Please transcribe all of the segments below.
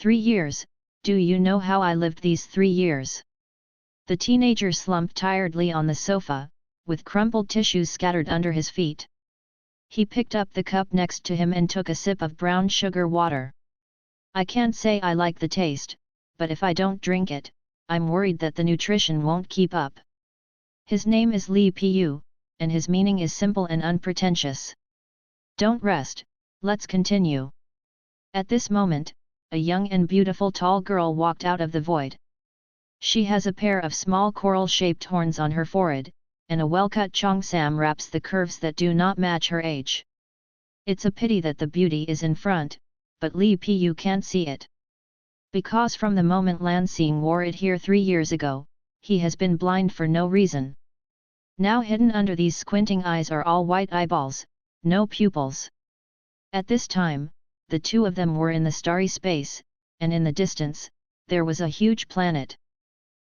3 years, do you know how I lived these 3 years? The teenager slumped tiredly on the sofa, with crumpled tissues scattered under his feet. He picked up the cup next to him and took a sip of brown sugar water. I can't say I like the taste, but if I don't drink it, I'm worried that the nutrition won't keep up. His name is Li Pu, and his meaning is simple and unpretentious. Don't rest, let's continue. At this moment, a young and beautiful tall girl walked out of the void. She has a pair of small coral-shaped horns on her forehead, and a well-cut cheongsam wraps the curves that do not match her age. It's a pity that the beauty is in front, but Li Pu can't see it. Because from the moment Lansing wore it here 3 years ago, he has been blind for no reason. Now hidden under these squinting eyes are all white eyeballs, no pupils. At this time, the two of them were in the starry space, and in the distance, there was a huge planet.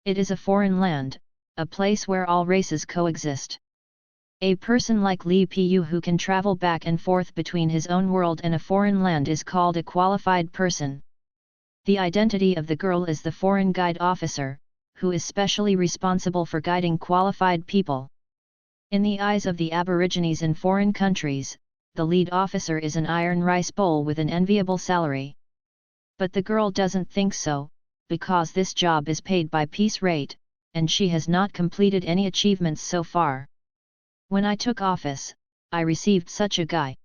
It is a foreign land, a place where all races coexist. A person like Li Pu who can travel back and forth between his own world and a foreign land is called a qualified person. The identity of the girl is the foreign guide officer, who is specially responsible for guiding qualified people. In the eyes of the Aborigines in foreign countries, the lead officer is an iron rice bowl with an enviable salary. But the girl doesn't think so, because this job is paid by piece rate, and she has not completed any achievements so far. When I took office, I received such a guy.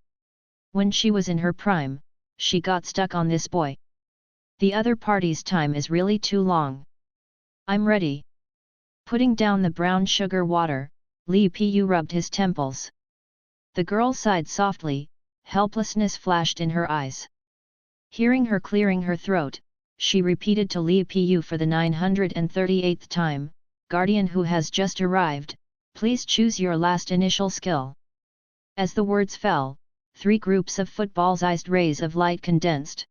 When she was in her prime, she got stuck on this boy. The other party's time is really too long. I'm ready. Putting down the brown sugar water, Li Pu rubbed his temples. The girl sighed softly, helplessness flashed in her eyes. Hearing her clearing her throat, she repeated to Li Pu for the 938th time, "Guardian who has just arrived, please choose your last initial skill." As the words fell, 3 groups of football-sized rays of light condensed.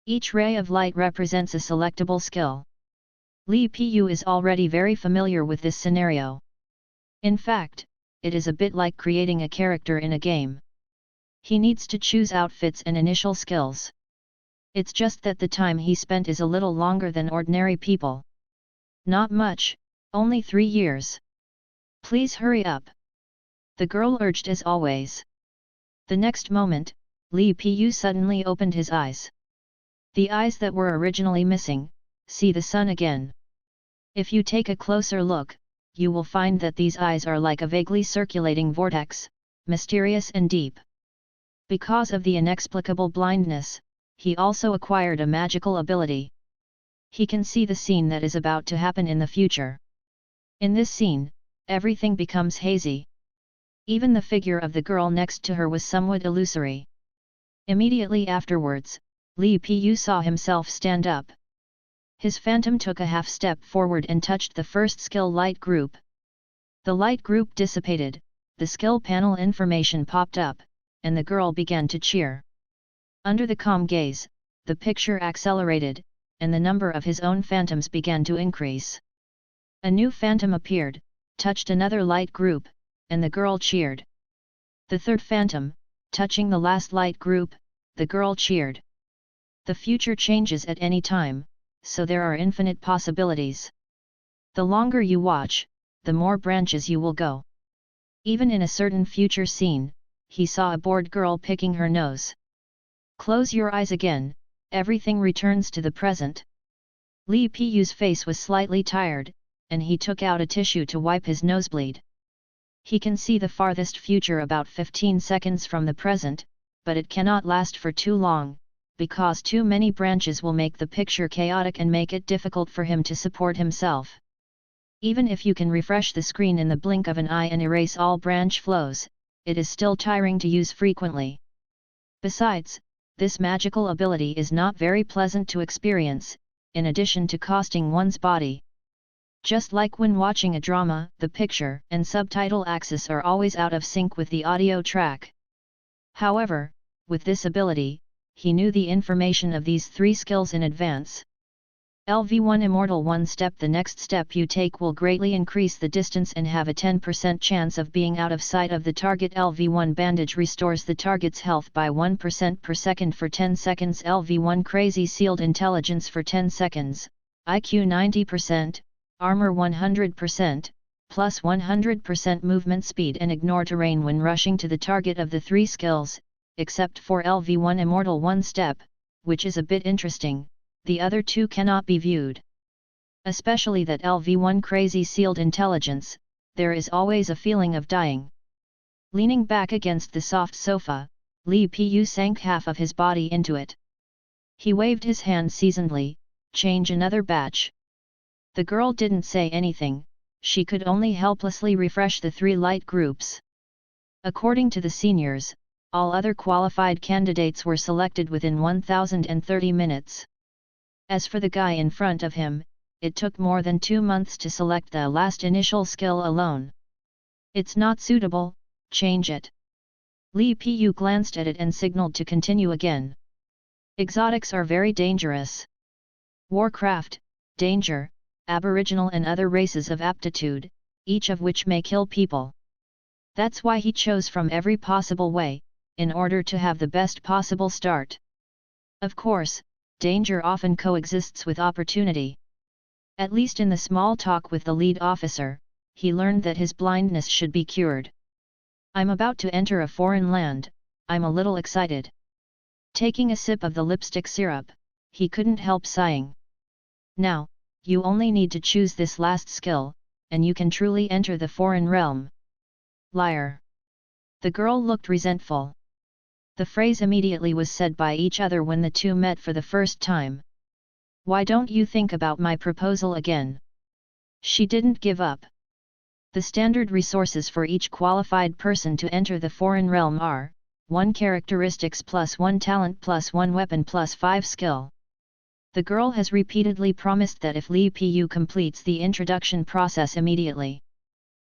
Each ray of light represents a selectable skill. Li Pu is already very familiar with this scenario. In fact, it is a bit like creating a character in a game. He needs to choose outfits and initial skills. It's just that the time he spent is a little longer than ordinary people. Not much, only 3 years. Please hurry up. The girl urged as always. The next moment, Li Pu suddenly opened his eyes. The eyes that were originally missing, see the sun again. If you take a closer look, you will find that these eyes are like a vaguely circulating vortex, mysterious and deep. Because of the inexplicable blindness, he also acquired a magical ability. He can see the scene that is about to happen in the future. In this scene, everything becomes hazy. Even the figure of the girl next to her was somewhat illusory. Immediately afterwards, Li Pu saw himself stand up. His phantom took a half step forward and touched the first skill light group. The light group dissipated, the skill panel information popped up, and the girl began to cheer. Under the calm gaze, the picture accelerated, and the number of his own phantoms began to increase. A new phantom appeared, touched another light group, and the girl cheered. The third phantom, touching the last light group, the girl cheered. The future changes at any time, so there are infinite possibilities. The longer you watch, the more branches you will go. Even in a certain future scene, he saw a bored girl picking her nose. Close your eyes again, everything returns to the present. Li Pu's face was slightly tired, and he took out a tissue to wipe his nosebleed. He can see the farthest future about 15 seconds from the present, but it cannot last for too long, because too many branches will make the picture chaotic and make it difficult for him to support himself. Even if you can refresh the screen in the blink of an eye and erase all branch flows, it is still tiring to use frequently. Besides, this magical ability is not very pleasant to experience, in addition to costing one's body. Just like when watching a drama, the picture and subtitle axis are always out of sync with the audio track. However, with this ability, he knew the information of these 3 skills in advance. LV1 Immortal 1 step. The next step you take will greatly increase the distance and have a 10% chance of being out of sight of the target. LV1 Bandage restores the target's health by 1% per second for 10 seconds. LV1 Crazy Sealed Intelligence for 10 seconds, IQ 90%, Armor 100%, plus 100% movement speed and ignore terrain when rushing to the target of the 3 skills, except for LV1 Immortal 1 step, which is a bit interesting. The other 2 cannot be viewed. Especially that LV1 Crazy Sealed Intelligence, there is always a feeling of dying. Leaning back against the soft sofa, Li Pu sank half of his body into it. He waved his hand seasonedly, change another batch. The girl didn't say anything, she could only helplessly refresh the 3 light groups. According to the seniors, all other qualified candidates were selected within 1030 minutes. As for the guy in front of him, it took more than 2 months to select the last initial skill alone. It's not suitable, change it. Li Pu glanced at it and signaled to continue again. Exotics are very dangerous. Warcraft, danger, aboriginal and other races of aptitude, each of which may kill people. That's why he chose from every possible way, in order to have the best possible start. Of course, danger often coexists with opportunity. At least in the small talk with the lead officer, he learned that his blindness should be cured. I'm about to enter a foreign land, I'm a little excited. Taking a sip of the lipstick syrup, he couldn't help sighing. Now, you only need to choose this last skill, and you can truly enter the foreign realm. Liar. The girl looked resentful. The phrase immediately was said by each other when the 2 met for the first time. Why don't you think about my proposal again? She didn't give up. The standard resources for each qualified person to enter the foreign realm are 1 characteristics plus 1 talent plus 1 weapon plus 5 skill. The girl has repeatedly promised that if Li Pu completes the introduction process immediately,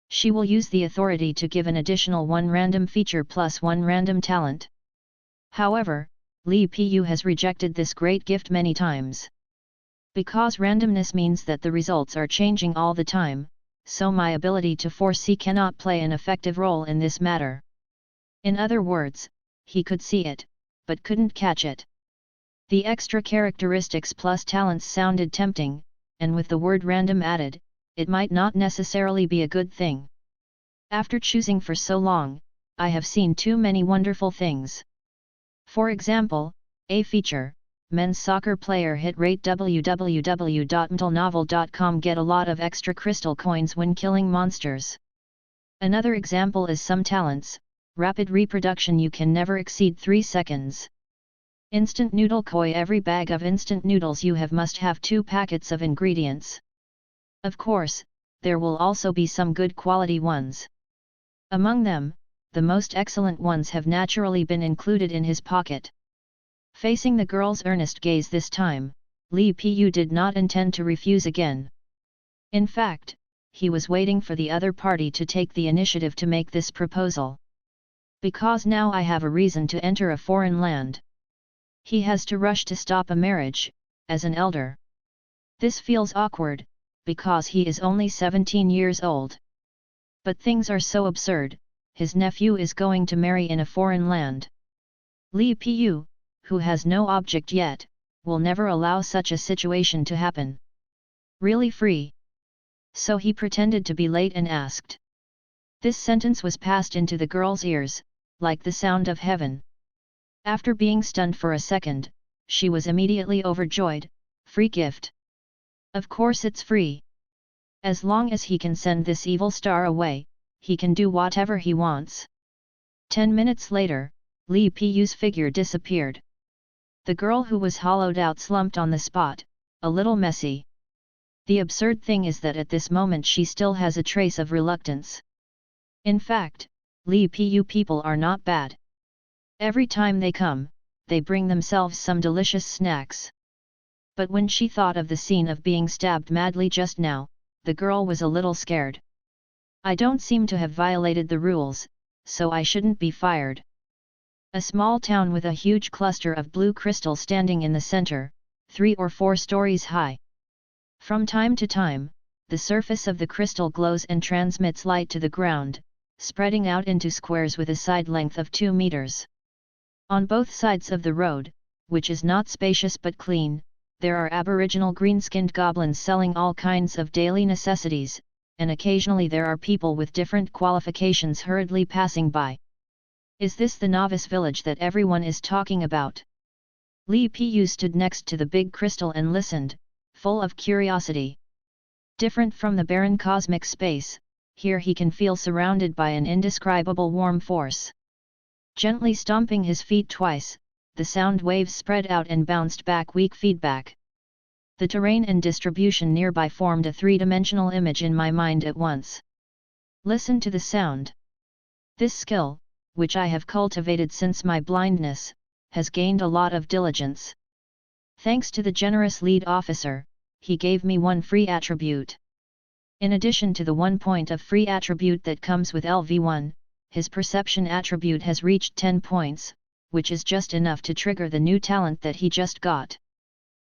she will use the authority to give an additional 1 random feature plus 1 random talent. However, Li Pu has rejected this great gift many times. Because randomness means that the results are changing all the time, so my ability to foresee cannot play an effective role in this matter. In other words, he could see it, but couldn't catch it. The extra characteristics plus talents sounded tempting, and with the word random added, it might not necessarily be a good thing. After choosing for so long, I have seen too many wonderful things. For example, a feature, men's soccer player hit rate. www.mtlnovel.com get a lot of extra crystal coins when killing monsters. Another example is some talents, rapid reproduction, you can never exceed 3 seconds. Instant noodle koi, every bag of instant noodles you have must have 2 packets of ingredients. Of course, there will also be some good quality ones. Among them, the most excellent ones have naturally been included in his pocket. Facing the girl's earnest gaze this time, Li Pu did not intend to refuse again. In fact, he was waiting for the other party to take the initiative to make this proposal. Because now I have a reason to enter a foreign land. He has to rush to stop a marriage, as an elder. This feels awkward, because he is only 17 years old. But things are so absurd. His nephew is going to marry in a foreign land. Li Pu, who has no object yet, will never allow such a situation to happen. Really free? So he pretended to be late and asked. This sentence was passed into the girl's ears, like the sound of heaven. After being stunned for a second, she was immediately overjoyed. Free gift. Of course it's free. As long as he can send this evil star away, he can do whatever he wants. 10 minutes later, Li Pu's figure disappeared. The girl who was hollowed out slumped on the spot, a little messy. The absurd thing is that at this moment she still has a trace of reluctance. In fact, Li Pu people are not bad. Every time they come, they bring themselves some delicious snacks. But when she thought of the scene of being stabbed madly just now, the girl was a little scared. I don't seem to have violated the rules, so I shouldn't be fired. A small town with a huge cluster of blue crystal standing in the center, 3 or 4 stories high. From time to time, the surface of the crystal glows and transmits light to the ground, spreading out into squares with a side length of 2 meters. On both sides of the road, which is not spacious but clean, there are aboriginal green-skinned goblins selling all kinds of daily necessities, and occasionally there are people with different qualifications hurriedly passing by. Is this the novice village that everyone is talking about? Li Pu stood next to the big crystal and listened, full of curiosity. Different from the barren cosmic space, here he can feel surrounded by an indescribable warm force. Gently stomping his feet twice, the sound waves spread out and bounced back weak feedback. The terrain and distribution nearby formed a three-dimensional image in my mind at once. Listen to the sound. This skill, which I have cultivated since my blindness, has gained a lot of diligence. Thanks to the generous lead officer, he gave me one free attribute. In addition to the 1 point of free attribute that comes with LV1, his perception attribute has reached 10 points, which is just enough to trigger the new talent that he just got.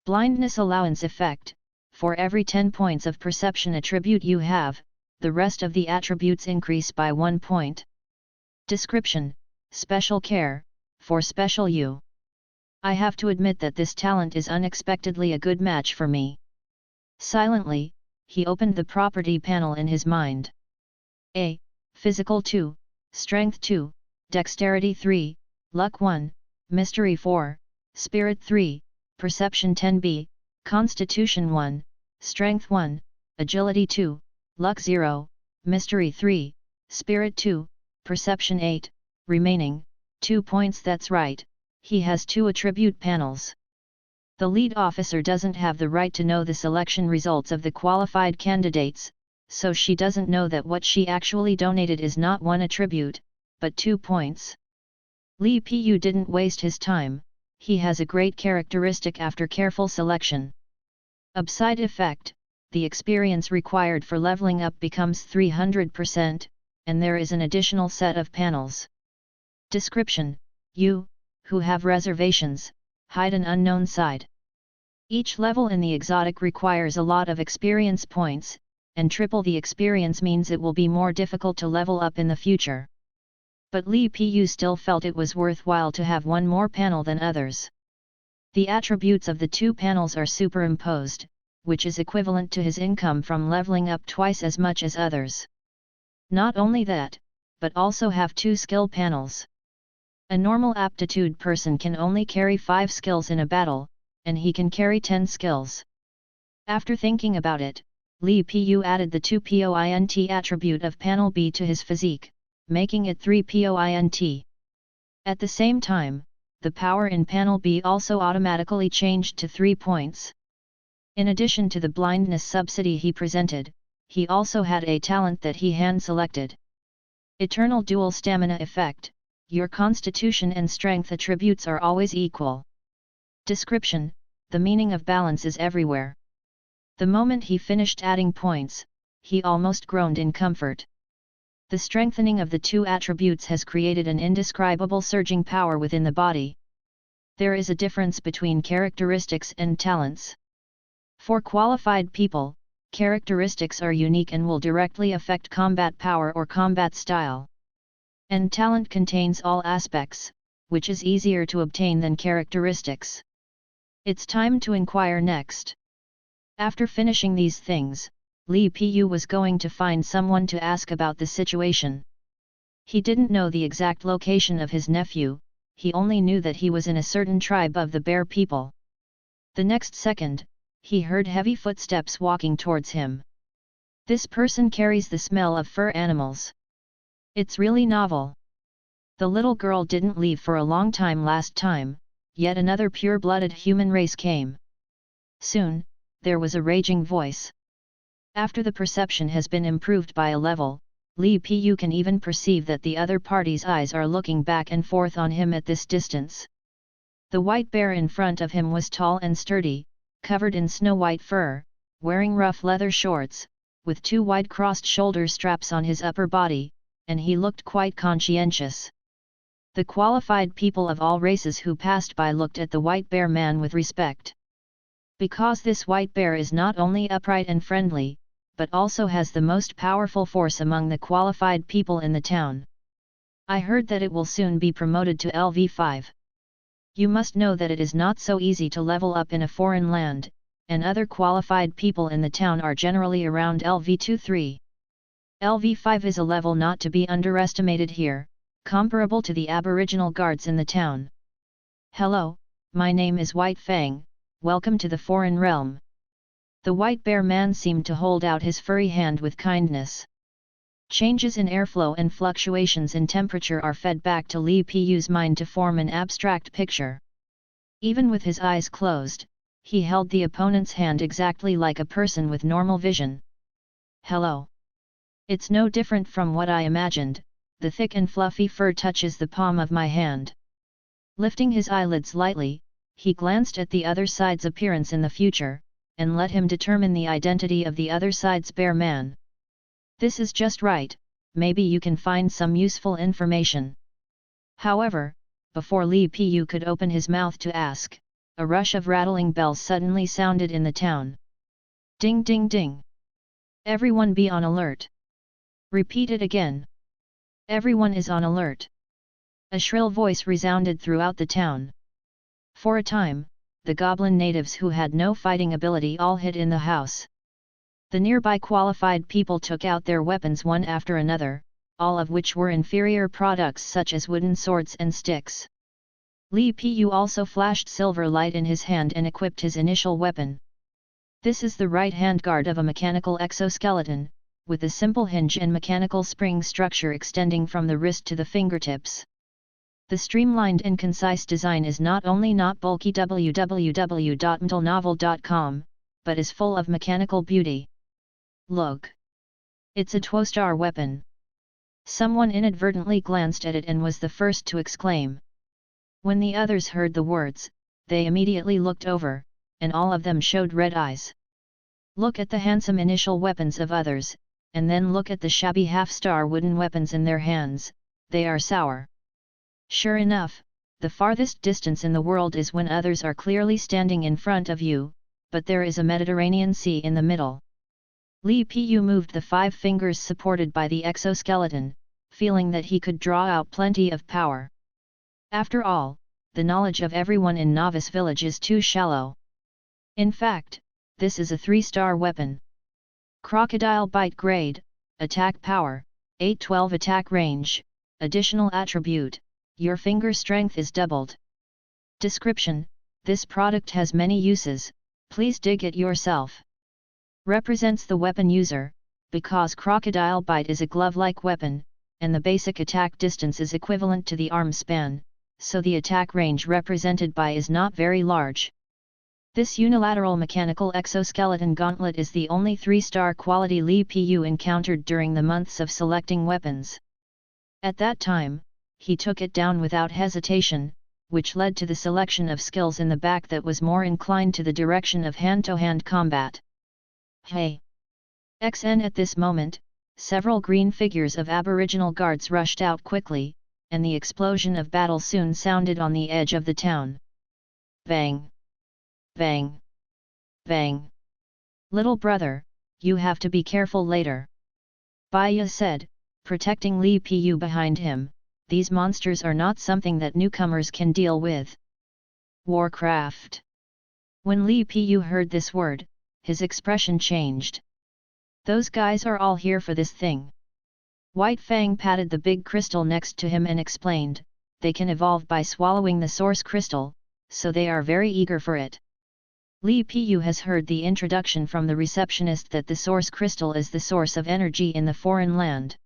Blindness allowance effect: for every 10 points of perception attribute you have, the rest of the attributes increase by 1 point. Description: special care, for special you. I have to admit that this talent is unexpectedly a good match for me. Silently, he opened the property panel in his mind. A. Physical 2, Strength 2, Dexterity 3, Luck 1, Mystery 4, Spirit 3, Perception 10b, Constitution 1, Strength 1, Agility 2, Luck 0, Mystery 3, Spirit 2, Perception 8, remaining 2 points. That's right, he has 2 attribute panels. The lead officer doesn't have the right to know the selection results of the qualified candidates, so she doesn't know that what she actually donated is not 1 attribute, but 2 points. Li Pu didn't waste his time, he has a great characteristic after careful selection. Side effect: the experience required for leveling up becomes 300%, and there is an additional set of panels. Description: you, who have reservations, hide an unknown side. Each level in the exotic requires a lot of experience points, and triple the experience means it will be more difficult to level up in the future. But Li Pu still felt it was worthwhile to have one more panel than others. The attributes of the 2 panels are superimposed, which is equivalent to his income from leveling up twice as much as others. Not only that, but also have 2 skill panels. A normal aptitude person can only carry 5 skills in a battle, and he can carry 10 skills. After thinking about it, Li Pu added the 2 point attribute of panel B to his physique, making it 3 point. At the same time, the power in panel B also automatically changed to 3 points. In addition to the blindness subsidy he presented, he also had a talent that he hand-selected. Eternal Dual Stamina Effect: your constitution and strength attributes are always equal. Description: the meaning of balance is everywhere. The moment he finished adding points, he almost groaned in comfort. The strengthening of the 2 attributes has created an indescribable surging power within the body. There is a difference between characteristics and talents. For qualified people, characteristics are unique and will directly affect combat power or combat style. And talent contains all aspects, which is easier to obtain than characteristics. It's time to inquire next. After finishing these things, Li Pu was going to find someone to ask about the situation. He didn't know the exact location of his nephew, he only knew that he was in a certain tribe of the bear people. The next second, he heard heavy footsteps walking towards him. This person carries the smell of fur animals. It's really novel. The little girl didn't leave for a long time last time, yet another pure-blooded human race came. Soon, there was a raging voice. After the perception has been improved by a level, Li Pu can even perceive that the other party's eyes are looking back and forth on him at this distance. The white bear in front of him was tall and sturdy, covered in snow-white fur, wearing rough leather shorts, with 2 wide crossed shoulder straps on his upper body, and he looked quite conscientious. The qualified people of all races who passed by looked at the white bear man with respect. Because this white bear is not only upright and friendly, but also has the most powerful force among the qualified people in the town. I heard that it will soon be promoted to LV5. You must know that it is not so easy to level up in a foreign land, and other qualified people in the town are generally around LV23. LV5 is a level not to be underestimated here, comparable to the Aboriginal guards in the town. Hello, my name is White Fang, welcome to the foreign realm. The white bear man seemed to hold out his furry hand with kindness. Changes in airflow and fluctuations in temperature are fed back to Li Pu's mind to form an abstract picture. Even with his eyes closed, he held the opponent's hand exactly like a person with normal vision. Hello. It's no different from what I imagined, the thick and fluffy fur touches the palm of my hand. Lifting his eyelids lightly, he glanced at the other side's appearance in the future, and let him determine the identity of the other side's bear man. This is just right, maybe you can find some useful information. However, before Li Pu could open his mouth to ask, a rush of rattling bells suddenly sounded in the town. Ding ding ding! Everyone be on alert! Repeat it again. Everyone is on alert. A shrill voice resounded throughout the town. For a time, the goblin natives who had no fighting ability all hid in the house. The nearby qualified people took out their weapons one after another, all of which were inferior products such as wooden swords and sticks. Li Pu also flashed silver light in his hand and equipped his initial weapon. This is the right-hand guard of a mechanical exoskeleton, with a simple hinge and mechanical spring structure extending from the wrist to the fingertips. The streamlined and concise design is not only not bulky www.mtlnovel.com, but is full of mechanical beauty. Look! It's a 2-star weapon. Someone inadvertently glanced at it and was the first to exclaim. When the others heard the words, they immediately looked over, and all of them showed red eyes. Look at the handsome initial weapons of others, and then look at the shabby half-star wooden weapons in their hands, they are sour. Sure enough, the farthest distance in the world is when others are clearly standing in front of you, but there is a Mediterranean Sea in the middle. Li Pu moved the 5 fingers supported by the exoskeleton, feeling that he could draw out plenty of power. After all, the knowledge of everyone in Novice Village is too shallow. In fact, this is a 3-star weapon. Crocodile Bite Grade, Attack Power, 812 Attack Range, Additional Attribute, your finger strength is doubled. Description, this product has many uses, please dig it yourself. Represents the weapon user, because Crocodile Bite is a glove-like weapon, and the basic attack distance is equivalent to the arm span, so the attack range represented by is not very large. This unilateral mechanical exoskeleton gauntlet is the only 3-star quality Li Pu encountered during the months of selecting weapons. At that time, he took it down without hesitation, which led to the selection of skills in the back that was more inclined to the direction of hand-to-hand combat. Hey! XN At this moment, several green figures of Aboriginal guards rushed out quickly, and the explosion of battle soon sounded on the edge of the town. Bang! Bang! Bang! Little brother, you have to be careful later. Baya said, protecting Li Pu behind him, these monsters are not something that newcomers can deal with. Warcraft. When Li Pu heard this word, his expression changed. Those guys are all here for this thing. White Fang patted the big crystal next to him and explained, they can evolve by swallowing the source crystal, so they are very eager for it. Li Pu has heard the introduction from the receptionist that the source crystal is the source of energy in the foreign land.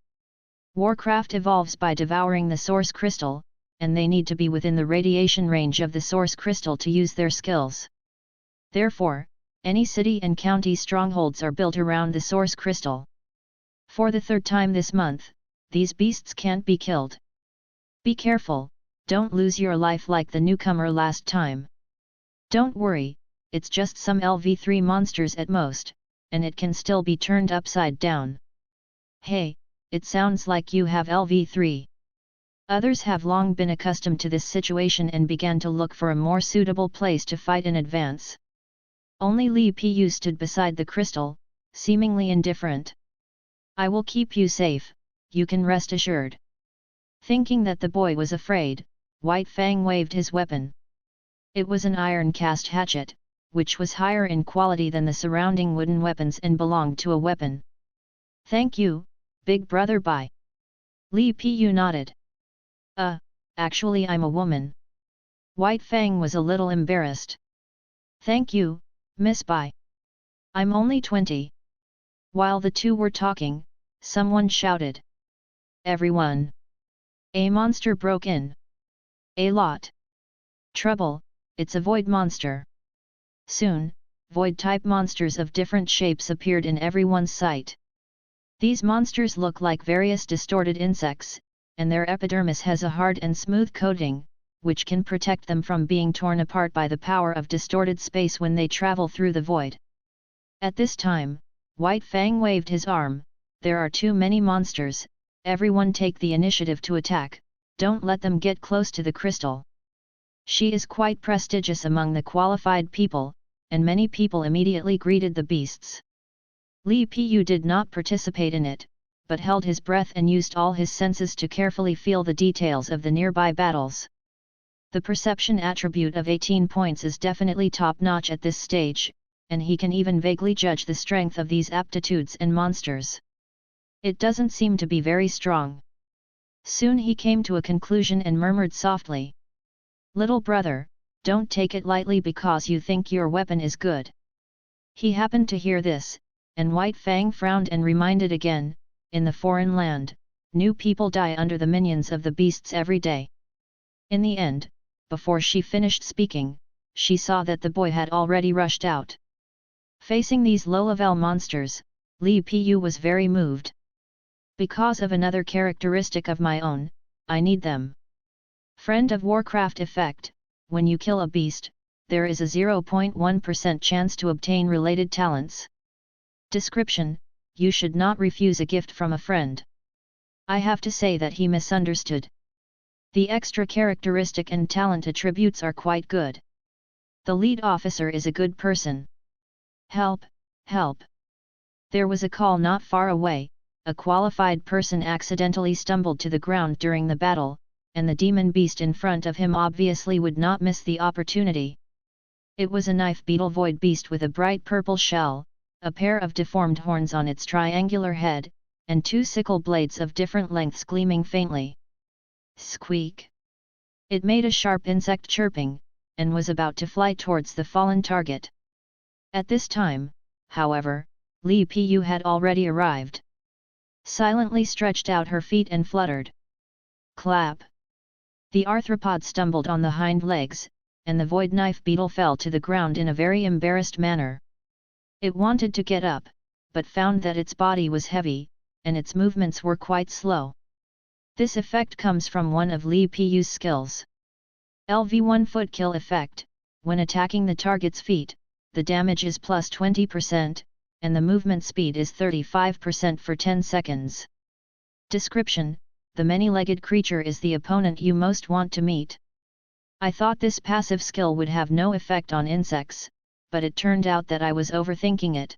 Warcraft evolves by devouring the source crystal, and they need to be within the radiation range of the source crystal to use their skills. Therefore, any city and county strongholds are built around the source crystal. For the 3rd time this month, these beasts can't be killed. Be careful, don't lose your life like the newcomer last time. Don't worry, it's just some LV3 monsters at most, and it can still be turned upside down. Hey, it sounds like you have LV3. Others have long been accustomed to this situation and began to look for a more suitable place to fight in advance. Only Li Pu stood beside the crystal, seemingly indifferent. I will keep you safe, you can rest assured. Thinking that the boy was afraid, White Fang waved his weapon. It was an iron-cast hatchet, which was higher in quality than the surrounding wooden weapons and belonged to a weapon. Thank you, big brother. Bye. Li Pu nodded. Actually I'm a woman. White Fang was a little embarrassed. Thank you, Miss Bai. I'm only 20. While the two were talking, someone shouted. Everyone! A monster broke in. A lot. Trouble, it's a void monster. Soon, void-type monsters of different shapes appeared in everyone's sight. These monsters look like various distorted insects, and their epidermis has a hard and smooth coating, which can protect them from being torn apart by the power of distorted space when they travel through the void. At this time, White Fang waved his arm. There are too many monsters, everyone take the initiative to attack, don't let them get close to the crystal. She is quite prestigious among the qualified people, and many people immediately greeted the beasts. Li Pu did not participate in it, but held his breath and used all his senses to carefully feel the details of the nearby battles. The perception attribute of 18 points is definitely top-notch at this stage, and he can even vaguely judge the strength of these aptitudes and monsters. It doesn't seem to be very strong. Soon he came to a conclusion and murmured softly. Little brother, don't take it lightly because you think your weapon is good. He happened to hear this, and White Fang frowned and reminded again, in the foreign land, new people die under the minions of the beasts every day. In the end, before she finished speaking, she saw that the boy had already rushed out. Facing these low-level monsters, Li Pu was very moved. Because of another characteristic of my own, I need them. Friend of Warcraft effect, when you kill a beast, there is a 0.1% chance to obtain related talents. Description: you should not refuse a gift from a friend. I have to say that he misunderstood. The extra characteristic and talent attributes are quite good. The lead officer is a good person. Help, help. There was a call not far away, a qualified person accidentally stumbled to the ground during the battle, and the demon beast in front of him obviously would not miss the opportunity. It was a knife beetle void beast with a bright purple shell, a pair of deformed horns on its triangular head, and two sickle blades of different lengths gleaming faintly. Squeak! It made a sharp insect chirping, and was about to fly towards the fallen target. At this time, however, Li Pu had already arrived. Silently stretched out her feet and fluttered. Clap! The arthropod stumbled on the hind legs, and the void knife beetle fell to the ground in a very embarrassed manner. It wanted to get up, but found that its body was heavy, and its movements were quite slow. This effect comes from one of Li Pu's skills. LV1 Foot Kill Effect: when attacking the target's feet, the damage is plus 20%, and the movement speed is 35% for 10 seconds. Description: the many-legged creature is the opponent you most want to meet. I thought this passive skill would have no effect on insects, but it turned out that I was overthinking it.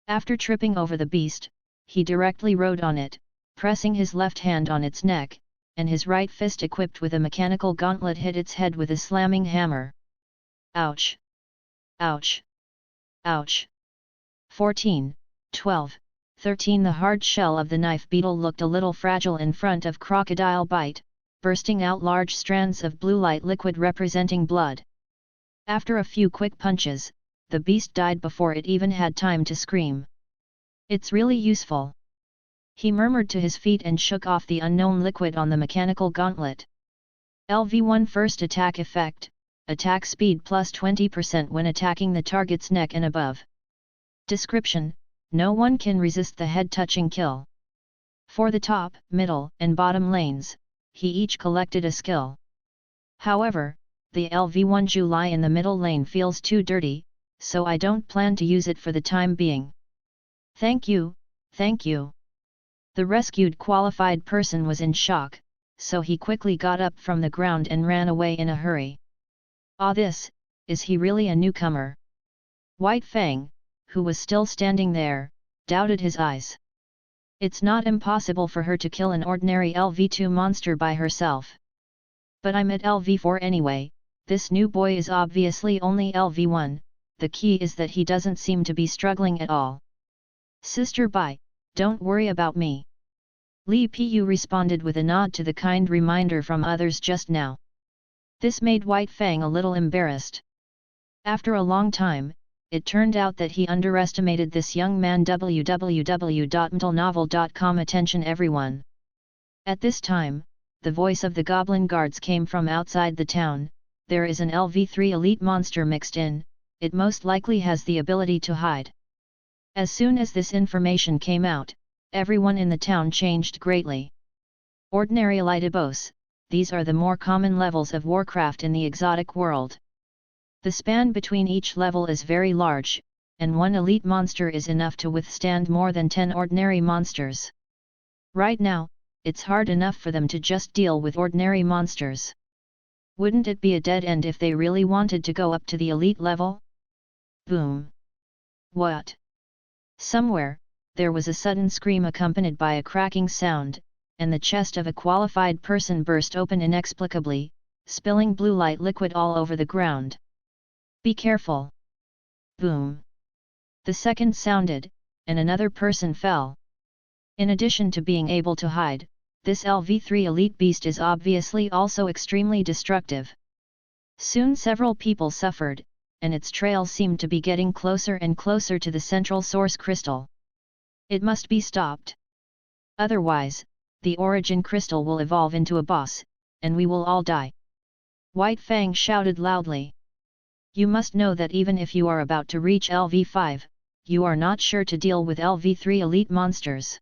After tripping over the beast, he directly rode on it, pressing his left hand on its neck, and his right fist equipped with a mechanical gauntlet hit its head with a slamming hammer. Ouch! Ouch! Ouch! 14, 12, 13. The hard shell of the knife beetle looked a little fragile in front of crocodile bite, bursting out large strands of blue light liquid representing blood. After a few quick punches, the beast died before it even had time to scream. It's really useful. He murmured to his feet and shook off the unknown liquid on the mechanical gauntlet. LV1 First Attack Effect: attack speed plus 20% when attacking the target's neck and above. Description: no one can resist the head-touching kill. For the top, middle, and bottom lanes, he each collected a skill. However, the LV1 July in the middle lane feels too dirty, so I don't plan to use it for the time being. Thank you, thank you. The rescued qualified person was in shock, so he quickly got up from the ground and ran away in a hurry. Ah, is he really a newcomer? White Fang, who was still standing there, doubted his eyes. It's not impossible for her to kill an ordinary LV2 monster by herself. But I'm at LV4 anyway, this new boy is obviously only LV1, the key is that he doesn't seem to be struggling at all. Sister Bai, don't worry about me. Li Pu responded with a nod to the kind reminder from others just now. This made White Fang a little embarrassed. After a long time, it turned out that he underestimated this young man. www.mtlnovel.com. Attention everyone. At this time, the voice of the goblin guards came from outside the town. There is an LV3 elite monster mixed in, it most likely has the ability to hide. As soon as this information came out, everyone in the town changed greatly. Ordinary elitibos, these are the more common levels of Warcraft in the exotic world. The span between each level is very large, and one elite monster is enough to withstand more than 10 ordinary monsters. Right now, it's hard enough for them to just deal with ordinary monsters. Wouldn't it be a dead end if they really wanted to go up to the elite level? Boom! What? Somewhere, there was a sudden scream accompanied by a cracking sound, and the chest of a qualified person burst open inexplicably, spilling blue light liquid all over the ground. Be careful! Boom! The second sounded, and another person fell. In addition to being able to hide, this LV3 elite beast is obviously also extremely destructive. Soon several people suffered, and its trail seemed to be getting closer and closer to the central source crystal. It must be stopped. Otherwise, the origin crystal will evolve into a boss, and we will all die. White Fang shouted loudly. You must know that even if you are about to reach LV5, you are not sure to deal with LV3 elite monsters.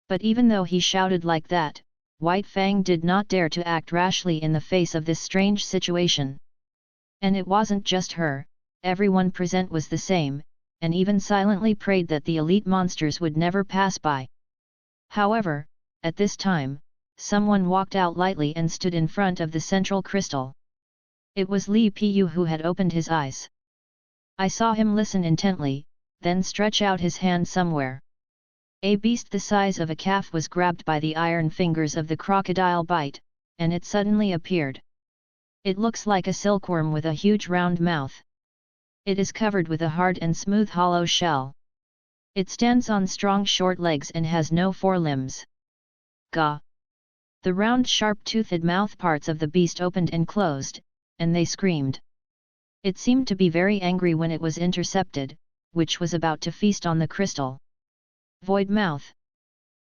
But even though he shouted like that, White Fang did not dare to act rashly in the face of this strange situation. And it wasn't just her, everyone present was the same, and even silently prayed that the elite monsters would never pass by. However, at this time, someone walked out lightly and stood in front of the central crystal. It was Li Pu who had opened his eyes. I saw him listen intently, then stretch out his hand somewhere. A beast the size of a calf was grabbed by the iron fingers of the crocodile bite, and it suddenly appeared. It looks like a silkworm with a huge round mouth. It is covered with a hard and smooth hollow shell. It stands on strong short legs and has no forelimbs. Gah! The round sharp-toothed mouth parts of the beast opened and closed, and they screamed. It seemed to be very angry when it was intercepted, which was about to feast on the crystal. Void Mouth!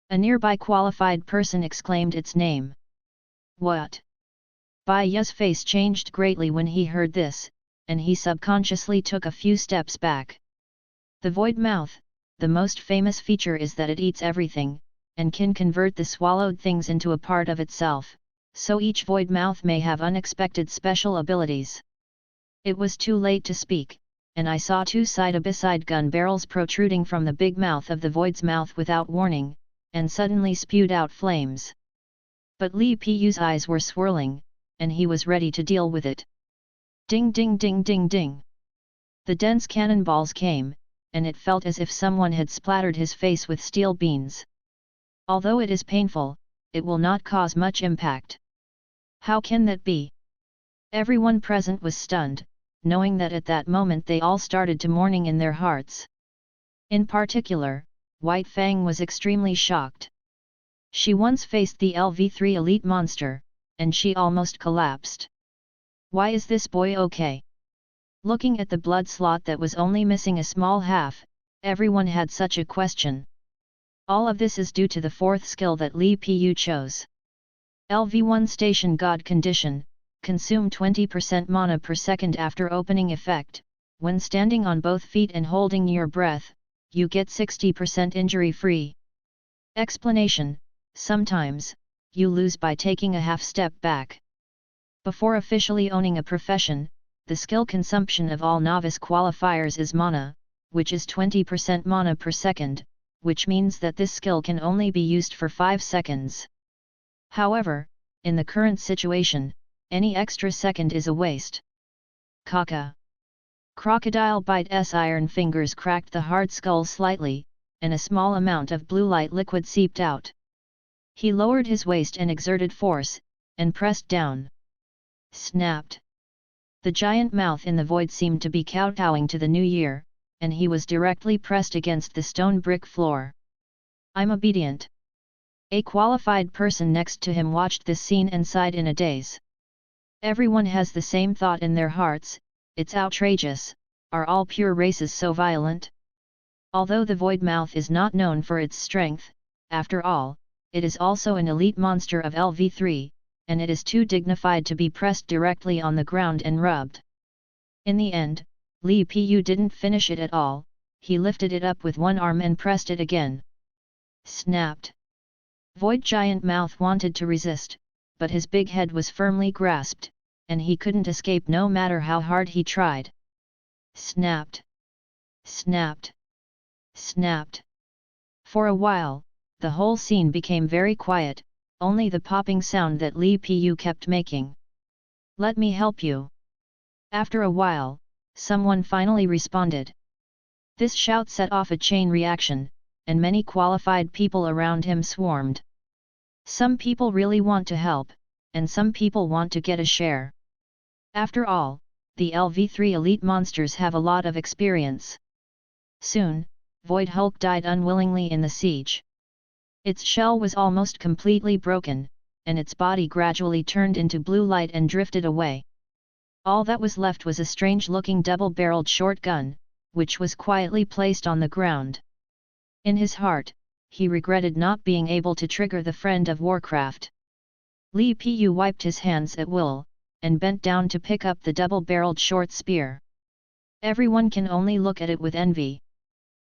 A nearby qualified person exclaimed its name. What? Bai Yu's face changed greatly when he heard this, and he subconsciously took a few steps back. The Void Mouth, the most famous feature is that it eats everything, and can convert the swallowed things into a part of itself, so each Void Mouth may have unexpected special abilities. It was too late to speak, and I saw two side-by-side gun barrels protruding from the big mouth of the Void's mouth without warning, and suddenly spewed out flames. But Li Pu's eyes were swirling, and he was ready to deal with it. Ding ding ding ding ding! The dense cannonballs came, and it felt as if someone had splattered his face with steel beans. Although it is painful, it will not cause much impact. How can that be? Everyone present was stunned, knowing that at that moment they all started to mourning in their hearts. In particular, White Fang was extremely shocked. She once faced the LV3 elite monster, and she almost collapsed. Why is this boy okay? Looking at the blood slot that was only missing a small half, everyone had such a question. All of this is due to the fourth skill that Li Pu chose. LV1 Station God Condition, consume 20% mana per second after opening effect. When standing on both feet and holding your breath, you get 60% injury free. Explanation: sometimes, you lose by taking a half step back. Before officially owning a profession, the skill consumption of all novice qualifiers is mana, which is 20% mana per second, which means that this skill can only be used for 5 seconds. However, in the current situation, any extra second is a waste. Kaka. Crocodile Bite's iron fingers cracked the hard skull slightly, and a small amount of blue light liquid seeped out. He lowered his waist and exerted force, and pressed down. Snapped. The giant mouth in the void seemed to be kowtowing to the new year, and he was directly pressed against the stone brick floor. I'm obedient. A qualified person next to him watched this scene and sighed in a daze. Everyone has the same thought in their hearts, it's outrageous, are all pure races so violent? Although the void mouth is not known for its strength, after all, it is also an elite monster of LV3, and it is too dignified to be pressed directly on the ground and rubbed. In the end, Li Pu didn't finish it at all, he lifted it up with one arm and pressed it again. Snapped. Void giant mouth wanted to resist, but his big head was firmly grasped, and he couldn't escape no matter how hard he tried. Snapped. Snapped. Snapped. For a while, the whole scene became very quiet, only the popping sound that Li Pu kept making. Let me help you. After a while, someone finally responded. This shout set off a chain reaction, and many qualified people around him swarmed. Some people really want to help, and some people want to get a share. After all, the LV3 elite monsters have a lot of experience. Soon, Void Hulk died unwillingly in the siege. Its shell was almost completely broken, and its body gradually turned into blue light and drifted away. All that was left was a strange-looking double-barreled shotgun, which was quietly placed on the ground. In his heart, he regretted not being able to trigger the Friend of Warcraft. Li Pu wiped his hands at will, and bent down to pick up the double-barreled short spear. Everyone can only look at it with envy.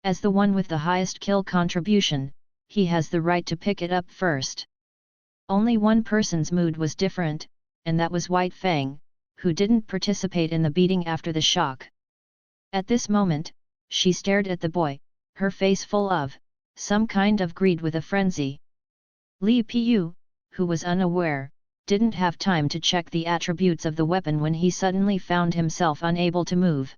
As the one with the highest kill contribution, he has the right to pick it up first. Only one person's mood was different, and that was White Fang, who didn't participate in the beating after the shock. At this moment, she stared at the boy, her face full of some kind of greed with a frenzy. Li Pu, who was unaware, didn't have time to check the attributes of the weapon when he suddenly found himself unable to move.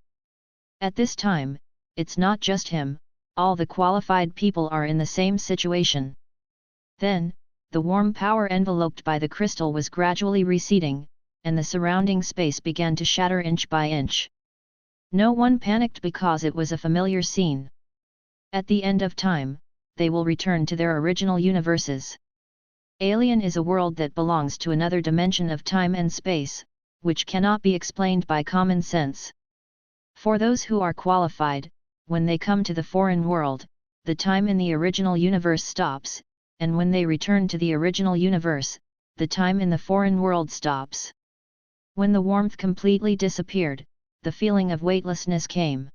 At this time, it's not just him, all the qualified people are in the same situation. Then, the warm power enveloped by the crystal was gradually receding, and the surrounding space began to shatter inch by inch. No one panicked because it was a familiar scene. At the end of time, they will return to their original universes. Alien is a world that belongs to another dimension of time and space, which cannot be explained by common sense. For those who are qualified, when they come to the foreign world, the time in the original universe stops, and when they return to the original universe, the time in the foreign world stops. When the warmth completely disappeared, the feeling of weightlessness came.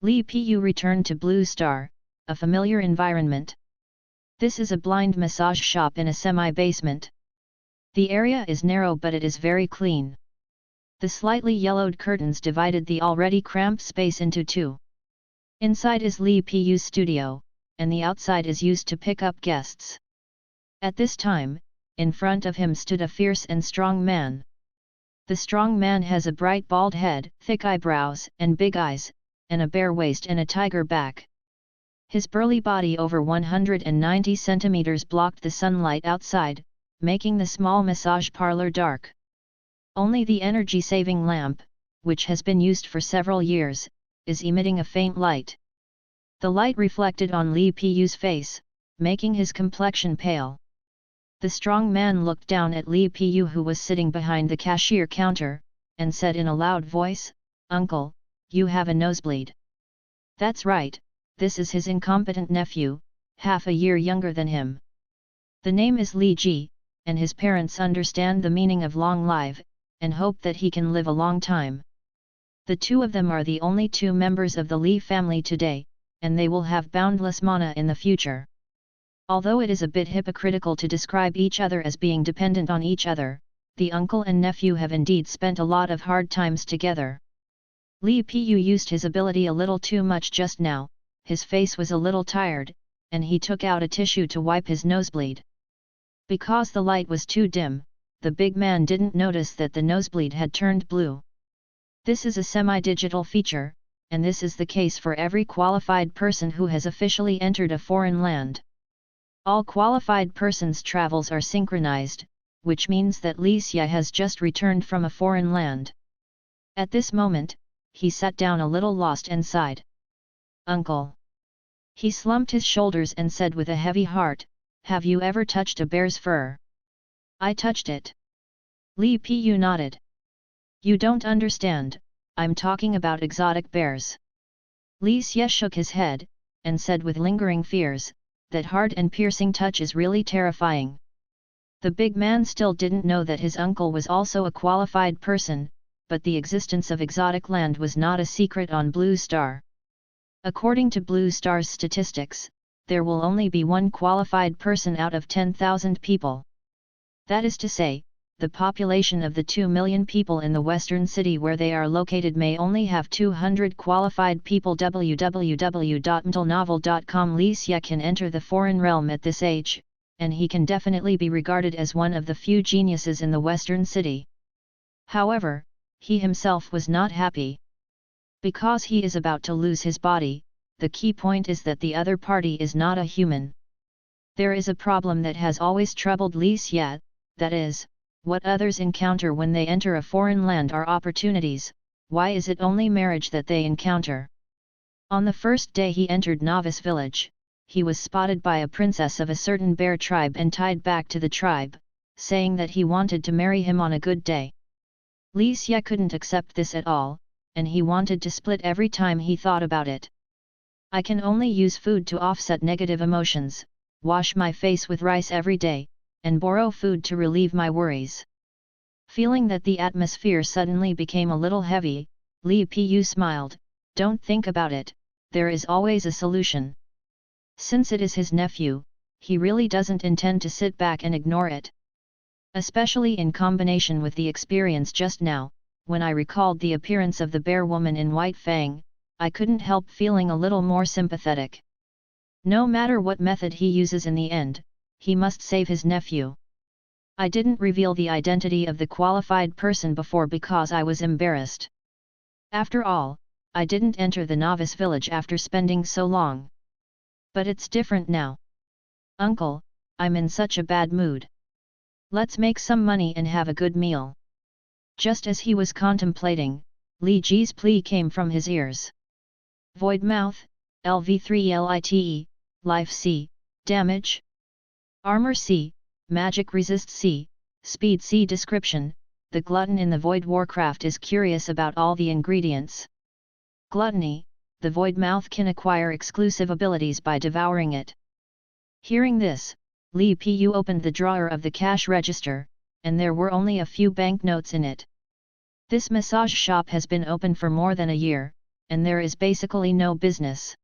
Li Pu returned to Blue Star, a familiar environment. This is a blind massage shop in a semi-basement. The area is narrow but it is very clean. The slightly yellowed curtains divided the already cramped space into two. Inside is Li Pu's studio, and the outside is used to pick up guests. At this time, in front of him stood a fierce and strong man. The strong man has a bright bald head, thick eyebrows and big eyes, and a bare waist and a tiger back. His burly body over 190 centimeters blocked the sunlight outside, making the small massage parlor dark. Only the energy-saving lamp, which has been used for several years, is emitting a faint light. The light reflected on Li Pu's face, making his complexion pale. The strong man looked down at Li Pu who was sitting behind the cashier counter, and said in a loud voice, "Uncle, you have a nosebleed." "That's right, this is his incompetent nephew, half a year younger than him. The name is Li Ji, and his parents understand the meaning of long life, and hope that he can live a long time. The two of them are the only two members of the Li family today, and they will have boundless mana in the future. Although it is a bit hypocritical to describe each other as being dependent on each other, the uncle and nephew have indeed spent a lot of hard times together." Li Pu used his ability a little too much just now, his face was a little tired, and he took out a tissue to wipe his nosebleed. Because the light was too dim, the big man didn't notice that the nosebleed had turned blue. This is a semi-digital feature, and this is the case for every qualified person who has officially entered a foreign land. All qualified persons' travels are synchronized, which means that Li Xie has just returned from a foreign land. At this moment, he sat down a little lost and sighed. "Uncle." He slumped his shoulders and said with a heavy heart, "Have you ever touched a bear's fur?" "I touched it." Li Pu nodded. "You don't understand, I'm talking about exotic bears." Li Xie shook his head, and said with lingering fears, "That hard and piercing touch is really terrifying." The big man still didn't know that his uncle was also a qualified person, but the existence of exotic land was not a secret on Blue Star. According to Blue Star's statistics, there will only be one qualified person out of 10,000 people. That is to say, the population of the 2 million people in the western city where they are located may only have 200 qualified people. www.mtlnovel.com. Li Xie can enter the foreign realm at this age, and he can definitely be regarded as one of the few geniuses in the western city. However, he himself was not happy. Because he is about to lose his body, the key point is that the other party is not a human. There is a problem that has always troubled Li Xie, that is, what others encounter when they enter a foreign land are opportunities. Why is it only marriage that they encounter? On the first day he entered Novice Village, he was spotted by a princess of a certain bear tribe and tied back to the tribe, saying that he wanted to marry him on a good day. Li Xie couldn't accept this at all, and he wanted to split every time he thought about it. "I can only use food to offset negative emotions, wash my face with rice every day, and borrow food to relieve my worries." Feeling that the atmosphere suddenly became a little heavy, Li Pu smiled, "Don't think about it, there is always a solution." Since it is his nephew, he really doesn't intend to sit back and ignore it. Especially in combination with the experience just now, when I recalled the appearance of the bear woman in White Fang, I couldn't help feeling a little more sympathetic. No matter what method he uses in the end, he must save his nephew. I didn't reveal the identity of the qualified person before because I was embarrassed. After all, I didn't enter the novice village after spending so long. But it's different now. "Uncle, I'm in such a bad mood. Let's make some money and have a good meal." Just as he was contemplating, Li Ji's plea came from his ears. "Void Mouth, LV3 Lite, Life C, Damage, Armor C, Magic Resist C, Speed C." Description: the glutton in the Void Warcraft is curious about all the ingredients. Gluttony: the Void Mouth can acquire exclusive abilities by devouring it. Hearing this, Li Pu opened the drawer of the cash register, and there were only a few banknotes in it. This massage shop has been open for more than a year, and there is basically no business.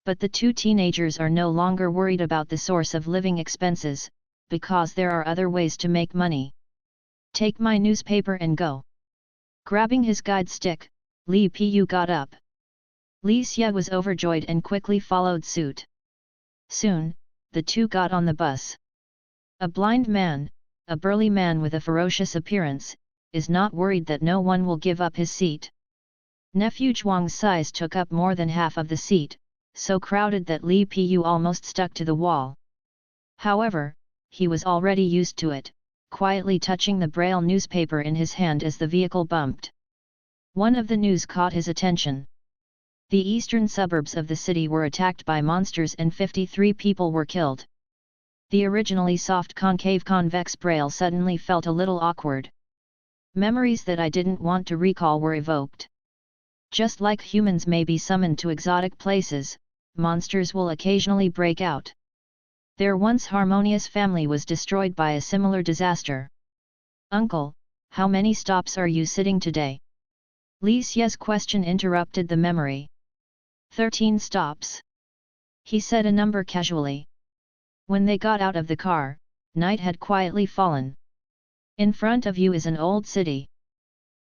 But the two teenagers are no longer worried about the source of living expenses, because there are other ways to make money. "Take my newspaper and go." Grabbing his guide stick, Li Pu got up. Li Xie was overjoyed and quickly followed suit. Soon, the two got on the bus. A blind man, a burly man with a ferocious appearance, is not worried that no one will give up his seat. Nephew Zhuang's size took up more than half of the seat, so crowded that Li Pu almost stuck to the wall. However, he was already used to it, quietly touching the Braille newspaper in his hand as the vehicle bumped. One of the news caught his attention. The eastern suburbs of the city were attacked by monsters and 53 people were killed. The originally soft concave convex Braille suddenly felt a little awkward. Memories that I didn't want to recall were evoked. Just like humans may be summoned to exotic places, monsters will occasionally break out. Their once harmonious family was destroyed by a similar disaster. "Uncle, how many stops are you sitting today?" Li Xie's question interrupted the memory. 13 stops. He said a number casually. When they got out of the car, night had quietly fallen. "In front of you is an old city.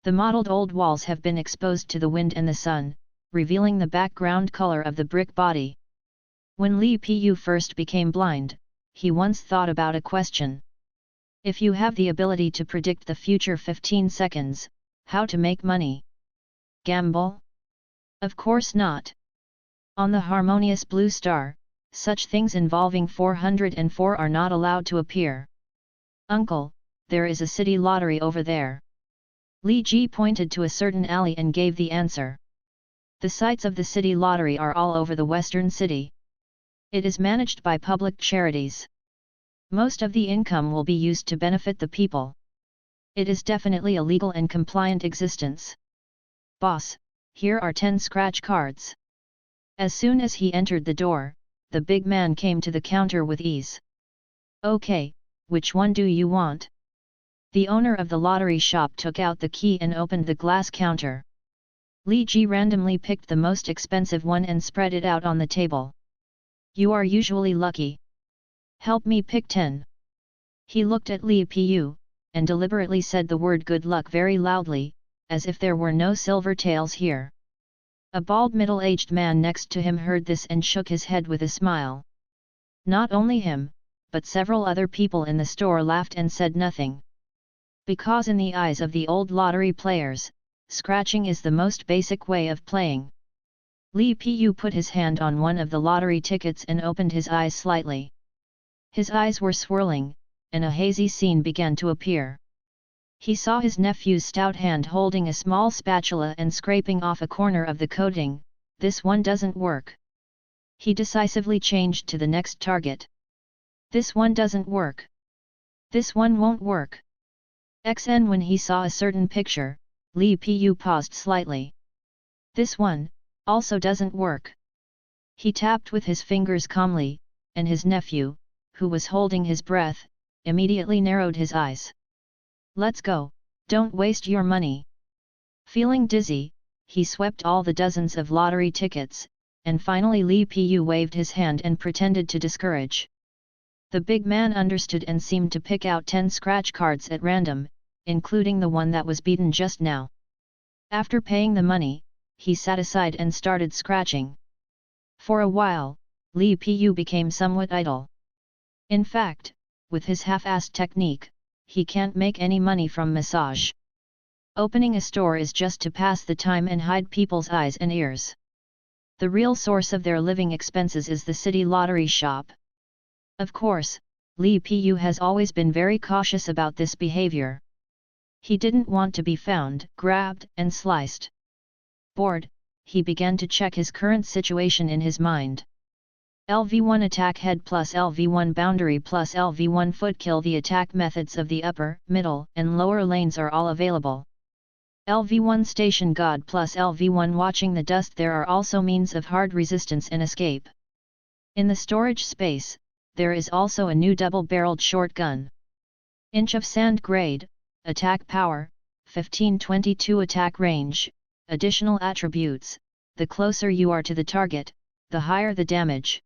The mottled old walls have been exposed to the wind and the sun, revealing the background color of the brick body." When Li Pu first became blind, he once thought about a question. If you have the ability to predict the future 15 seconds, how to make money? Gamble? Of course not. On the harmonious blue star, such things involving 404 are not allowed to appear. Uncle, there is a city lottery over there. Li Ji pointed to a certain alley and gave the answer. The sites of the city lottery are all over the western city. It is managed by public charities. Most of the income will be used to benefit the people. It is definitely a legal and compliant existence. Boss, here are 10 scratch cards. As soon as he entered the door, the big man came to the counter with ease. Okay, which one do you want? The owner of the lottery shop took out the key and opened the glass counter. Li Ji randomly picked the most expensive one and spread it out on the table. You are usually lucky. Help me pick 10. He looked at Li Pu, and deliberately said the word good luck very loudly, as if there were no silver tails here. A bald middle-aged man next to him heard this and shook his head with a smile. Not only him, but several other people in the store laughed and said nothing. Because in the eyes of the old lottery players, scratching is the most basic way of playing. Li Pu put his hand on one of the lottery tickets and opened his eyes slightly. His eyes were swirling, and a hazy scene began to appear. He saw his nephew's stout hand holding a small spatula and scraping off a corner of the coating. This one doesn't work. He decisively changed to the next target. This one doesn't work. This one won't work. XN when he saw a certain picture, Li Pu paused slightly. This one, also doesn't work. He tapped with his fingers calmly, and his nephew, who was holding his breath, immediately narrowed his eyes. Let's go, don't waste your money. Feeling dizzy, he swept all the dozens of lottery tickets, and finally Li Pu waved his hand and pretended to discourage. The big man understood and seemed to pick out 10 scratch cards at random, including the one that was beaten just now. After paying the money, he sat aside and started scratching. For a while, Li Pu became somewhat idle. In fact, with his half-assed technique, he can't make any money from massage. Opening a store is just to pass the time and hide people's eyes and ears. The real source of their living expenses is the city lottery shop. Of course, Li Pu has always been very cautious about this behavior. He didn't want to be found, grabbed, and sliced. Bored, he began to check his current situation in his mind. LV1 attack head plus LV1 boundary plus LV1 foot kill. The attack methods of the upper, middle, and lower lanes are all available. LV1 station god plus LV1 watching the dust. There are also means of hard resistance and escape. In the storage space, there is also a new double-barreled shotgun. Inch of sand grade, attack power, 1522 attack range. Additional attributes: the closer you are to the target, the higher the damage.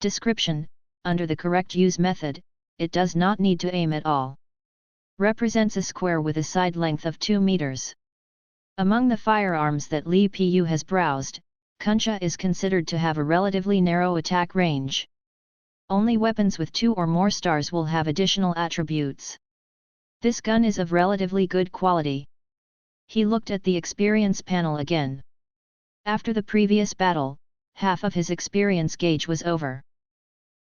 Description: under the correct use method, it does not need to aim at all. Represents a square with a side length of 2 meters. Among the firearms that Li Pu has browsed, Kuncha is considered to have a relatively narrow attack range. Only weapons with 2 or more stars will have additional attributes. This gun is of relatively good quality. He looked at the experience panel again. After the previous battle, half of his experience gauge was over.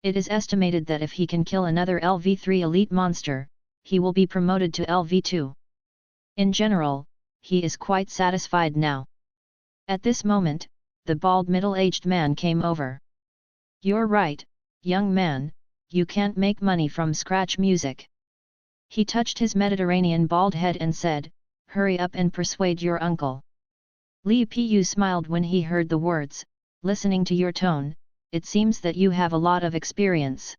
It is estimated that if he can kill another LV3 elite monster, he will be promoted to LV2. In general, he is quite satisfied now. At this moment, the bald middle-aged man came over. You're right, young man, you can't make money from scratch music. He touched his Mediterranean bald head and said, hurry up and persuade your uncle. Li Pu smiled when he heard the words, listening to your tone, it seems that you have a lot of experience.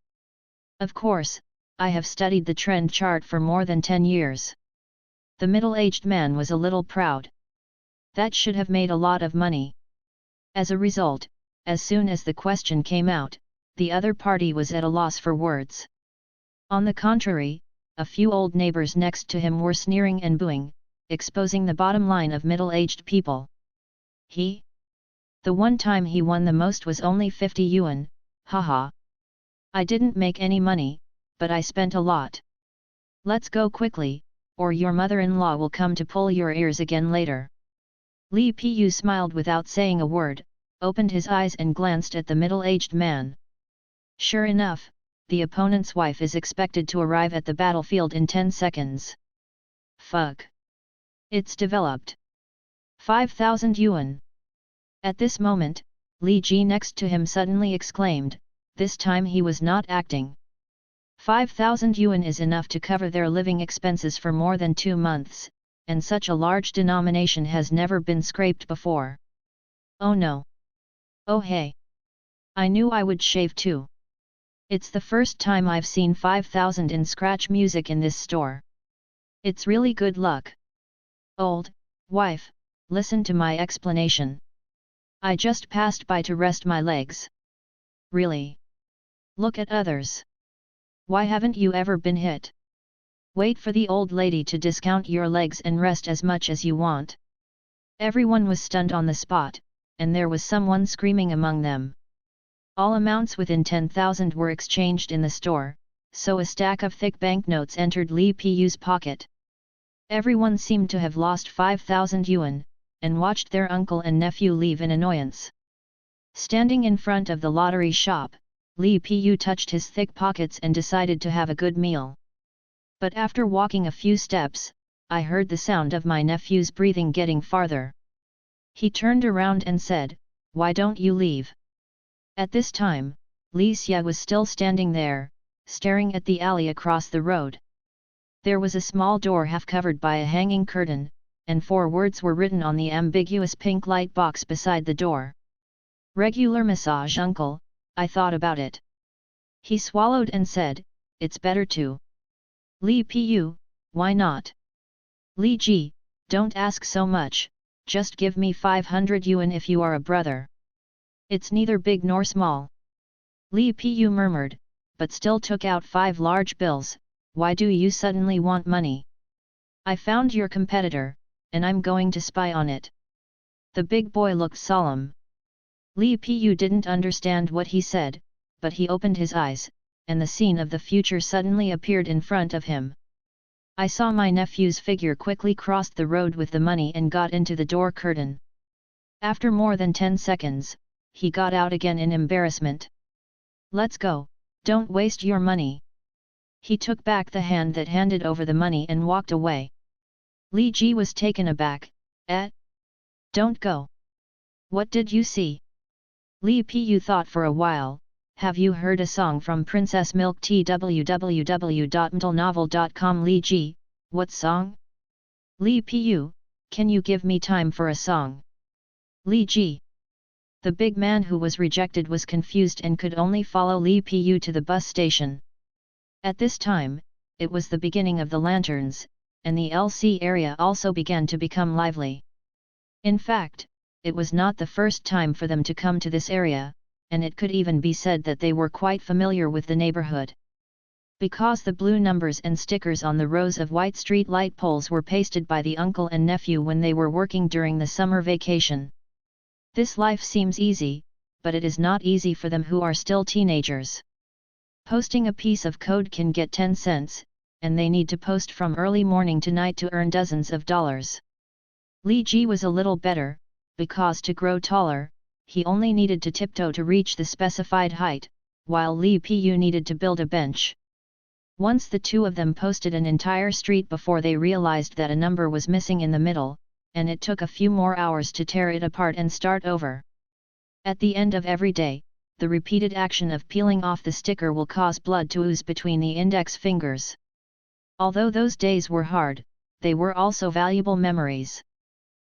Of course, I have studied the trend chart for more than 10 years. The middle-aged man was a little proud. That should have made a lot of money. As a result, as soon as the question came out, the other party was at a loss for words. On the contrary, a few old neighbors next to him were sneering and booing, exposing the bottom line of middle-aged people. The one time he won the most was only 50 yuan, haha. I didn't make any money, but I spent a lot. Let's go quickly, or your mother-in-law will come to pull your ears again later. Li Piyu smiled without saying a word, opened his eyes and glanced at the middle-aged man. Sure enough, the opponent's wife is expected to arrive at the battlefield in 10 seconds. Fuck. It's developed. 5,000 yuan. At this moment, Li Ji next to him suddenly exclaimed, this time he was not acting. 5,000 yuan is enough to cover their living expenses for more than 2 months, and such a large denomination has never been scraped before. Oh no. Oh hey. I knew I would shave too. It's the first time I've seen 5,000 in scratch music in this store. It's really good luck. Old wife, listen to my explanation. I just passed by to rest my legs. Really? Look at others. Why haven't you ever been hit? Wait for the old lady to discount your legs and rest as much as you want. Everyone was stunned on the spot, and there was someone screaming among them. All amounts within 10,000 were exchanged in the store, so a stack of thick banknotes entered Li Piyu's pocket. Everyone seemed to have lost 5,000 yuan, and watched their uncle and nephew leave in annoyance. Standing in front of the lottery shop, Li Piyu touched his thick pockets and decided to have a good meal. But after walking a few steps, I heard the sound of my nephew's breathing getting farther. He turned around and said, "Why don't you leave?" At this time, Li Xia was still standing there, staring at the alley across the road. There was a small door half covered by a hanging curtain, and 4 words were written on the ambiguous pink light box beside the door. Regular massage, uncle, I thought about it. He swallowed and said, "It's better to." Li Piyu, why not? Li Ji, don't ask so much, just give me 500 yuan if you are a brother. It's neither big nor small. Li Piyu murmured, but still took out 5 large bills. Why do you suddenly want money? I found your competitor, and I'm going to spy on it. The big boy looked solemn. Li Piyu didn't understand what he said, but he opened his eyes, and the scene of the future suddenly appeared in front of him. I saw my nephew's figure quickly crossed the road with the money and got into the door curtain. After more than 10 seconds, he got out again in embarrassment. Let's go, don't waste your money. He took back the hand that handed over the money and walked away. Li Ji was taken aback. Don't go. What did you see? Li Piyu thought for a while. Have you heard a song from Princess Milk Tea? www.mtlnovel.com. Li Ji, what song? Li Piyu, can you give me time for a song? Li Ji. The big man who was rejected was confused and could only follow Li Piyu to the bus station. At this time, it was the beginning of the lanterns, and the LC area also began to become lively. In fact, it was not the first time for them to come to this area, and it could even be said that they were quite familiar with the neighborhood. Because the blue numbers and stickers on the rows of white street light poles were pasted by the uncle and nephew when they were working during the summer vacation. This life seems easy, but it is not easy for them who are still teenagers. Posting a piece of code can get 10 cents, and they need to post from early morning to night to earn dozens of dollars. Li Ji was a little better, because to grow taller, he only needed to tiptoe to reach the specified height, while Li Piyu needed to build a bench. Once the two of them posted an entire street before they realized that a number was missing in the middle, and it took a few more hours to tear it apart and start over. At the end of every day, the repeated action of peeling off the sticker will cause blood to ooze between the index fingers. Although those days were hard, they were also valuable memories.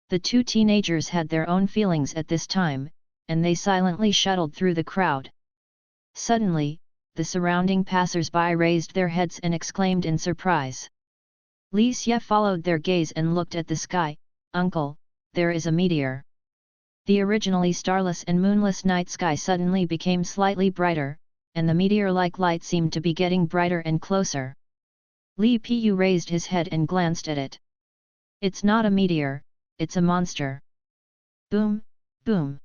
The two teenagers had their own feelings at this time, and they silently shuttled through the crowd. Suddenly, the surrounding passers-by raised their heads and exclaimed in surprise. Li Xia followed their gaze and looked at the sky. "Uncle, there is a meteor." The originally starless and moonless night sky suddenly became slightly brighter, and the meteor-like light seemed to be getting brighter and closer. Li Piyu raised his head and glanced at it. "It's not a meteor, it's a monster." Boom, boom.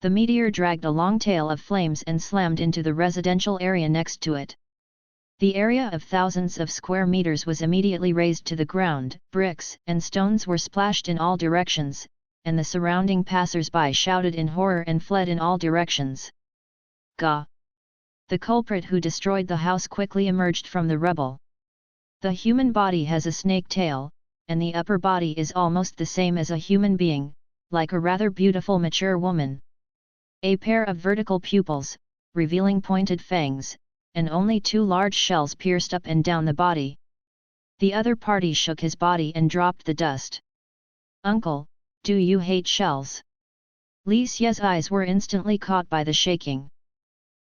The meteor dragged a long tail of flames and slammed into the residential area next to it. The area of thousands of square meters was immediately razed to the ground, bricks and stones were splashed in all directions, and the surrounding passers-by shouted in horror and fled in all directions. Gah! The culprit who destroyed the house quickly emerged from the rubble. The human body has a snake tail, and the upper body is almost the same as a human being, like a rather beautiful mature woman. A pair of vertical pupils, revealing pointed fangs, and only 2 large shells pierced up and down the body. The other party shook his body and dropped the dust. "Uncle, do you hate shells?" Li Xie's eyes were instantly caught by the shaking.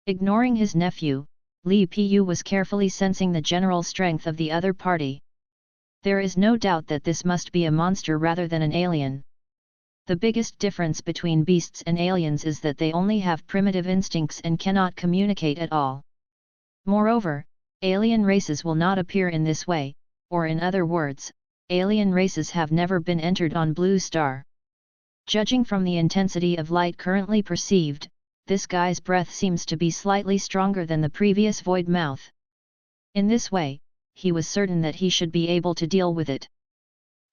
Ignoring his nephew, Li Pu was carefully sensing the general strength of the other party. There is no doubt that this must be a monster rather than an alien. The biggest difference between beasts and aliens is that they only have primitive instincts and cannot communicate at all. Moreover, alien races will not appear in this way, or in other words, alien races have never been entered on Blue Star. Judging from the intensity of light currently perceived, this guy's breath seems to be slightly stronger than the previous void mouth. In this way, he was certain that he should be able to deal with it.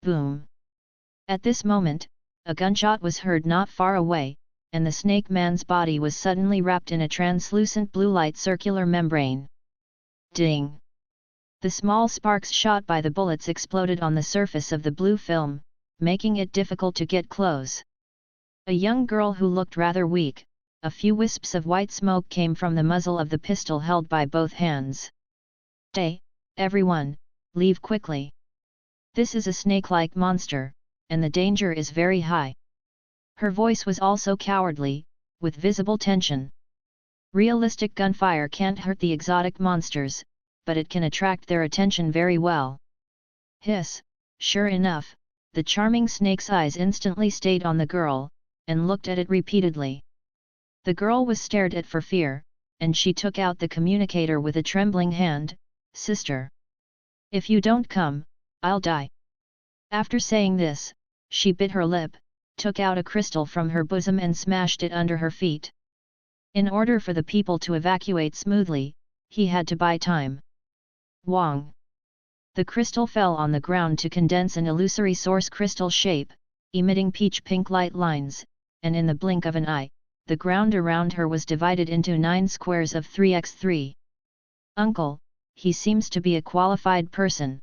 Boom! At this moment, a gunshot was heard not far away, and the snake man's body was suddenly wrapped in a translucent blue light circular membrane. Ding! The small sparks shot by the bullets exploded on the surface of the blue film, making it difficult to get close. A young girl who looked rather weak, a few wisps of white smoke came from the muzzle of the pistol held by both hands. "Hey, everyone, leave quickly. This is a snake-like monster, and the danger is very high." Her voice was also cowardly, with visible tension. Realistic gunfire can't hurt the exotic monsters, but it can attract their attention very well. Hiss! Sure enough, the charming snake's eyes instantly stayed on the girl, and looked at it repeatedly. The girl was stared at for fear, and she took out the communicator with a trembling hand. "Sister! If you don't come, I'll die." After saying this, she bit her lip, took out a crystal from her bosom and smashed it under her feet. In order for the people to evacuate smoothly, he had to buy time. Wang! The crystal fell on the ground to condense an illusory source crystal shape, emitting peach-pink light lines, and in the blink of an eye, the ground around her was divided into 9 squares of 3x3. "Uncle, he seems to be a qualified person."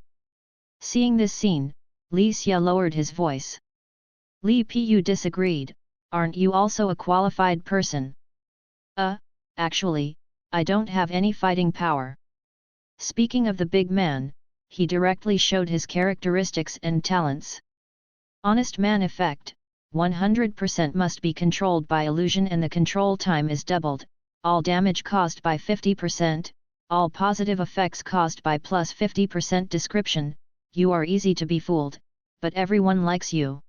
Seeing this scene, Li Xie lowered his voice. Li Pu disagreed. "Aren't you also a qualified person?" Actually, I don't have any fighting power." Speaking of the big man, he directly showed his characteristics and talents. Honest man effect, 100% must be controlled by illusion and the control time is doubled, all damage caused by 50%, all positive effects caused by plus 50% description, you are easy to be fooled, but everyone likes you.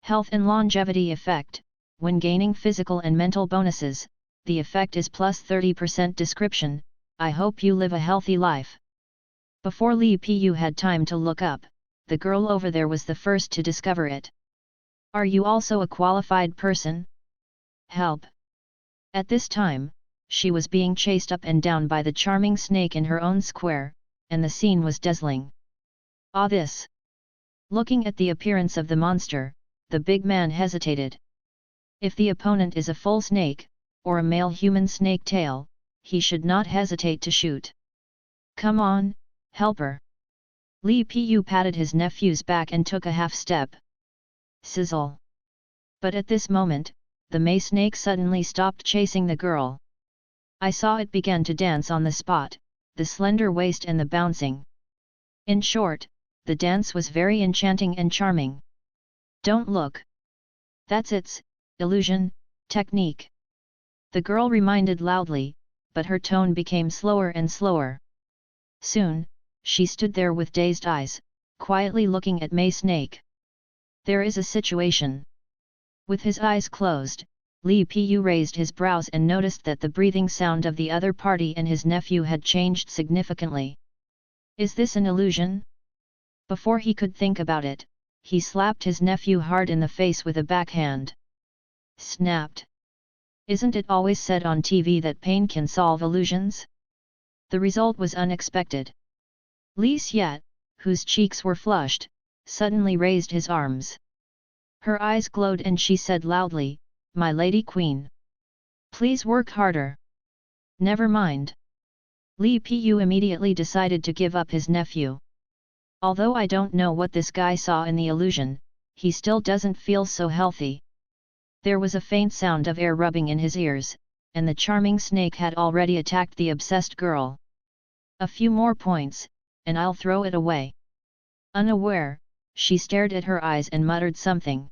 Health and longevity effect, when gaining physical and mental bonuses, the effect is plus 30% description, I hope you live a healthy life. Before Li Pu had time to look up, the girl over there was the first to discover it. "Are you also a qualified person? Help!" At this time, she was being chased up and down by the charming snake in her own square, and the scene was dazzling. This! Looking at the appearance of the monster, the big man hesitated. If the opponent is a full snake, or a male human snake tail, he should not hesitate to shoot. "Come on, helper!" Li Pu patted his nephew's back and took a half step. Sizzle! But at this moment, the May snake suddenly stopped chasing the girl. I saw it began to dance on the spot, the slender waist and the bouncing. In short, the dance was very enchanting and charming. "Don't look. That's its illusion technique," the girl reminded loudly, but her tone became slower and slower. Soon, she stood there with dazed eyes, quietly looking at May Snake. "There is a situation." With his eyes closed, Li Pu raised his brows and noticed that the breathing sound of the other party and his nephew had changed significantly. "Is this an illusion?" Before he could think about it, he slapped his nephew hard in the face with a backhand. Snapped. "Isn't it always said on TV that pain can solve illusions?" The result was unexpected. Li Xie, whose cheeks were flushed, suddenly raised his arms. Her eyes glowed and she said loudly, "My lady queen. Please work harder." "Never mind." Li Pu immediately decided to give up his nephew. Although I don't know what this guy saw in the illusion, he still doesn't feel so healthy. There was a faint sound of air rubbing in his ears, and the charming snake had already attacked the obsessed girl. "A few more points, and I'll throw it away." Unaware, she stared at her eyes and muttered something.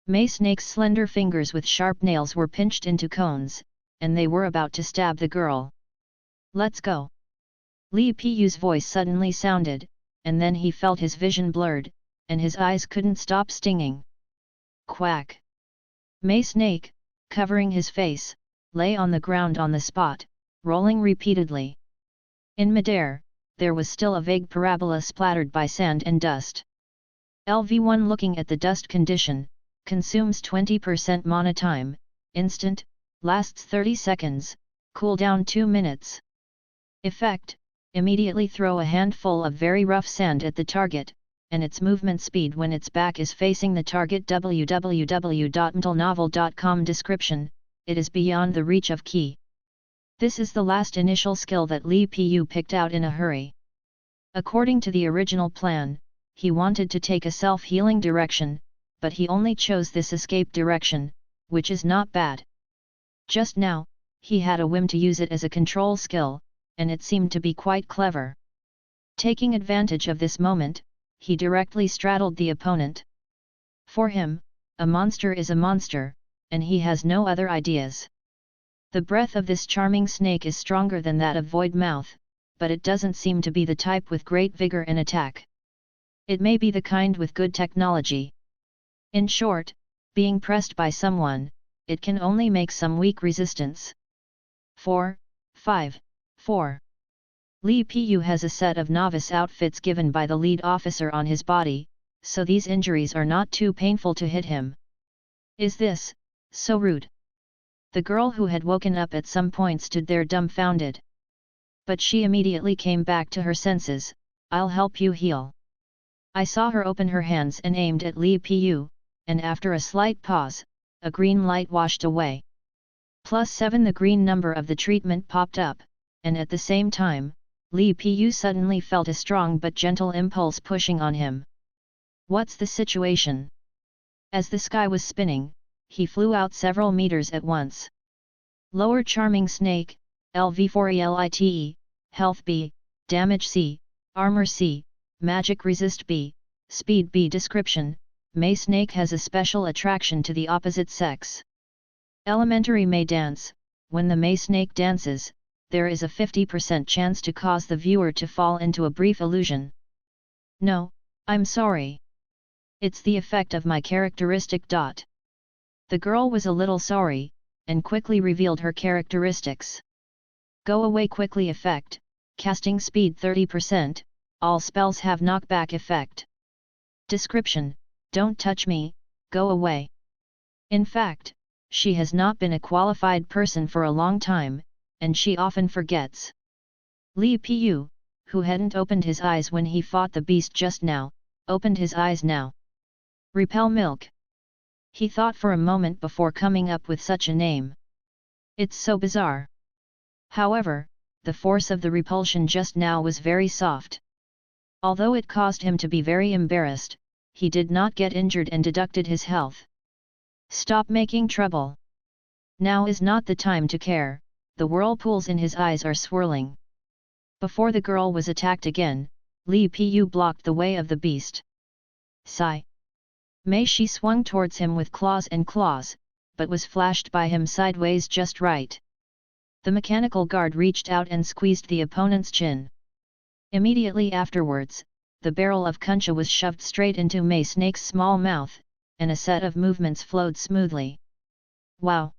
May Snake's slender fingers with sharp nails were pinched into cones, and they were about to stab the girl. "Let's go." Li Pu's voice suddenly sounded, and then he felt his vision blurred, and his eyes couldn't stop stinging. Quack! May Snake, covering his face, lay on the ground on the spot, rolling repeatedly. In midair, there was still a vague parabola splattered by sand and dust. LV1 looking at the dust condition, consumes 20% mana time, instant, lasts 30 seconds, cooldown 2 minutes. Effect: immediately throw a handful of very rough sand at the target, and its movement speed when its back is facing the target. www.mtlnovel.com Description: it is beyond the reach of Ki. This is the last initial skill that Li Pu picked out in a hurry. According to the original plan, he wanted to take a self-healing direction, but he only chose this escape direction, which is not bad. Just now, he had a whim to use it as a control skill, and it seemed to be quite clever. Taking advantage of this moment, he directly straddled the opponent. For him, a monster is a monster, and he has no other ideas. The breath of this charming snake is stronger than that of Void Mouth, but it doesn't seem to be the type with great vigor and attack. It may be the kind with good technology. In short, being pressed by someone, it can only make some weak resistance. 4, 5, 4. Li Pu has a set of novice outfits given by the lead officer on his body, so these injuries are not too painful to hit him. "Is this so rude?" The girl who had woken up at some point stood there dumbfounded. But she immediately came back to her senses. "I'll help you heal." I saw her open her hands and aimed at Li Pu, and after a slight pause, a green light washed away. +7 The green number of the treatment popped up, and at the same time, Li Pu suddenly felt a strong but gentle impulse pushing on him. "What's the situation?" As the sky was spinning, he flew out several meters at once. Lower Charming Snake, LV4ELITE, Health B, Damage C, Armor C, Magic Resist B, Speed B. Description: May Snake has a special attraction to the opposite sex. Elementary May Dance: when the May Snake dances, there is a 50% chance to cause the viewer to fall into a brief illusion. "No, I'm sorry. It's the effect of my characteristic. The girl was a little sorry, and quickly revealed her characteristics. Go away quickly effect, casting speed 30%, all spells have knockback effect. Description: don't touch me, go away. In fact, she has not been a qualified person for a long time, and she often forgets. Li Pu, who hadn't opened his eyes when he fought the beast just now, opened his eyes now. Repel Milk. He thought for a moment before coming up with such a name. It's so bizarre. However, the force of the repulsion just now was very soft. Although it caused him to be very embarrassed, he did not get injured and deducted his health. Stop making trouble. Now is not the time to care, the whirlpools in his eyes are swirling. Before the girl was attacked again, Li Pu blocked the way of the beast. Sigh. May she swung towards him with claws, but was flashed by him sideways just right. The mechanical guard reached out and squeezed the opponent's chin. Immediately afterwards, the barrel of kuncha was shoved straight into May Snake's small mouth, and a set of movements flowed smoothly. Wow!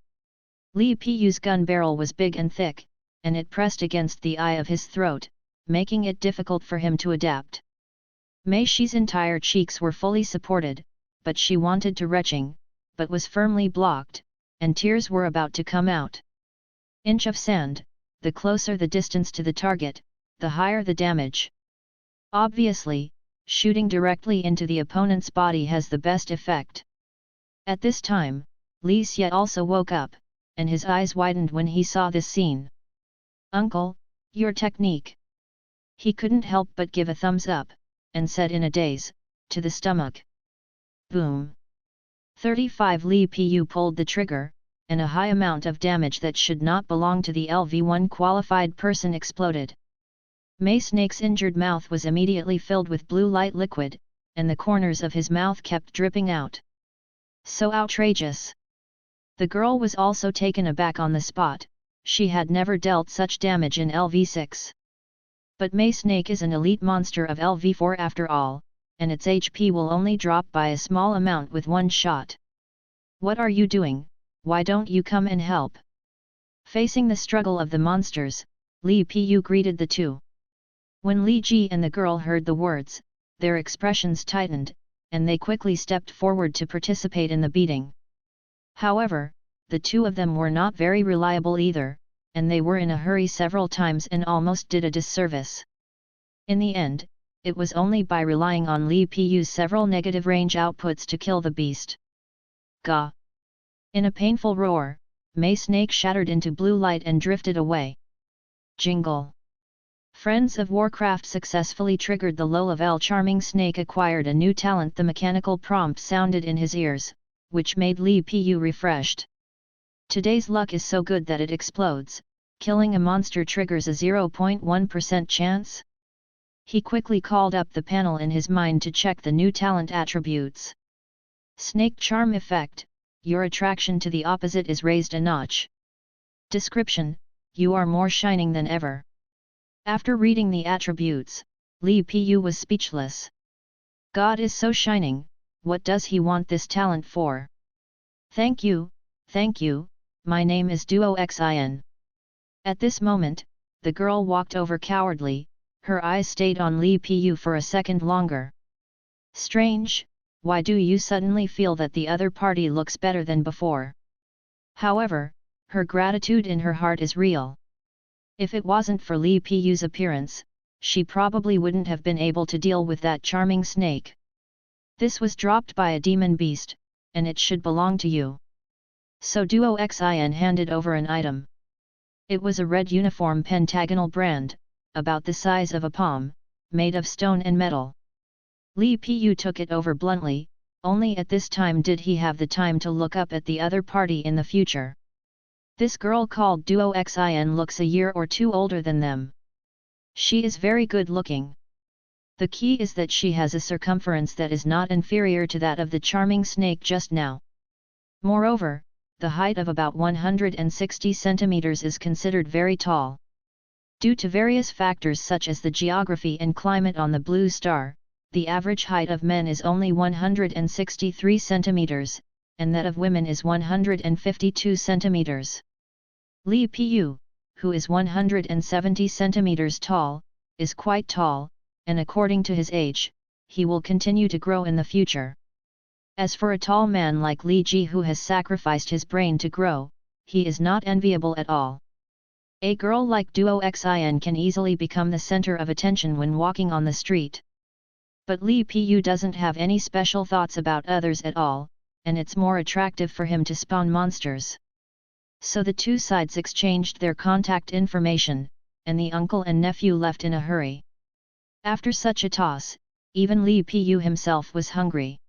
Li Pu's gun barrel was big and thick, and it pressed against the eye of his throat, making it difficult for him to adapt. Mei Shi's entire cheeks were fully supported, but she wanted to retching, but was firmly blocked, and tears were about to come out. Inch of sand, the closer the distance to the target, the higher the damage. Obviously, shooting directly into the opponent's body has the best effect. At this time, Li Xie also woke up, and his eyes widened when he saw this scene. "Uncle, your technique." He couldn't help but give a thumbs up, and said in a daze, "To the stomach." Boom! 35 Li Pu pulled the trigger, and a high amount of damage that should not belong to the LV1 qualified person exploded. Mei Snake's injured mouth was immediately filled with blue light liquid, and the corners of his mouth kept dripping out. So outrageous! The girl was also taken aback on the spot. She had never dealt such damage in LV6. But Mei Snake is an elite monster of LV4 after all, and its HP will only drop by a small amount with one shot. "What are you doing? Why don't you come and help?" Facing the struggle of the monsters, Li Pu greeted the two. When Li Ji and the girl heard the words, their expressions tightened, and they quickly stepped forward to participate in the beating. However, the two of them were not very reliable either, and they were in a hurry several times and almost did a disservice. In the end, it was only by relying on Li Pu's several negative range outputs to kill the beast. Gah! In a painful roar, Mei Snake shattered into blue light and drifted away. Jingle! Friends of Warcraft successfully triggered the low-level Charming Snake acquired a new talent. The mechanical prompt sounded in his ears, which made Li Pu refreshed. Today's luck is so good that it explodes. Killing a monster triggers a 0.1% chance. He quickly called up the panel in his mind to check the new talent attributes. Snake Charm Effect, your attraction to the opposite is raised a notch. Description, you are more shining than ever. After reading the attributes, Li Pu was speechless. God is so shining, what does he want this talent for? Thank you, my name is Duo Xin. At this moment, the girl walked over cowardly, her eyes stayed on Li Pu for a second longer. Strange, why do you suddenly feel that the other party looks better than before? However, her gratitude in her heart is real. If it wasn't for Li Pu's appearance, she probably wouldn't have been able to deal with that charming snake. This was dropped by a demon beast, and it should belong to you. So Duo Xin handed over an item. It was a red uniform pentagonal brand, about the size of a palm, made of stone and metal. Li Pu took it over bluntly, only at this time did he have the time to look up at the other party in the future. This girl called Duo Xin looks a year or two older than them. She is very good looking. The key is that she has a circumference that is not inferior to that of the charming snake just now. Moreover, the height of about 160 centimeters is considered very tall. Due to various factors such as the geography and climate on the blue star, the average height of men is only 163 centimeters, and that of women is 152 centimeters. Li Pu, who is 170 centimeters tall, is quite tall, and according to his age, he will continue to grow in the future. As for a tall man like Li Ji who has sacrificed his brain to grow, he is not enviable at all. A girl like Duo Xin can easily become the center of attention when walking on the street. But Li Pu doesn't have any special thoughts about others at all, and it's more attractive for him to spawn monsters. So the two sides exchanged their contact information, and the uncle and nephew left in a hurry. After such a toss, even Li Pu himself was hungry.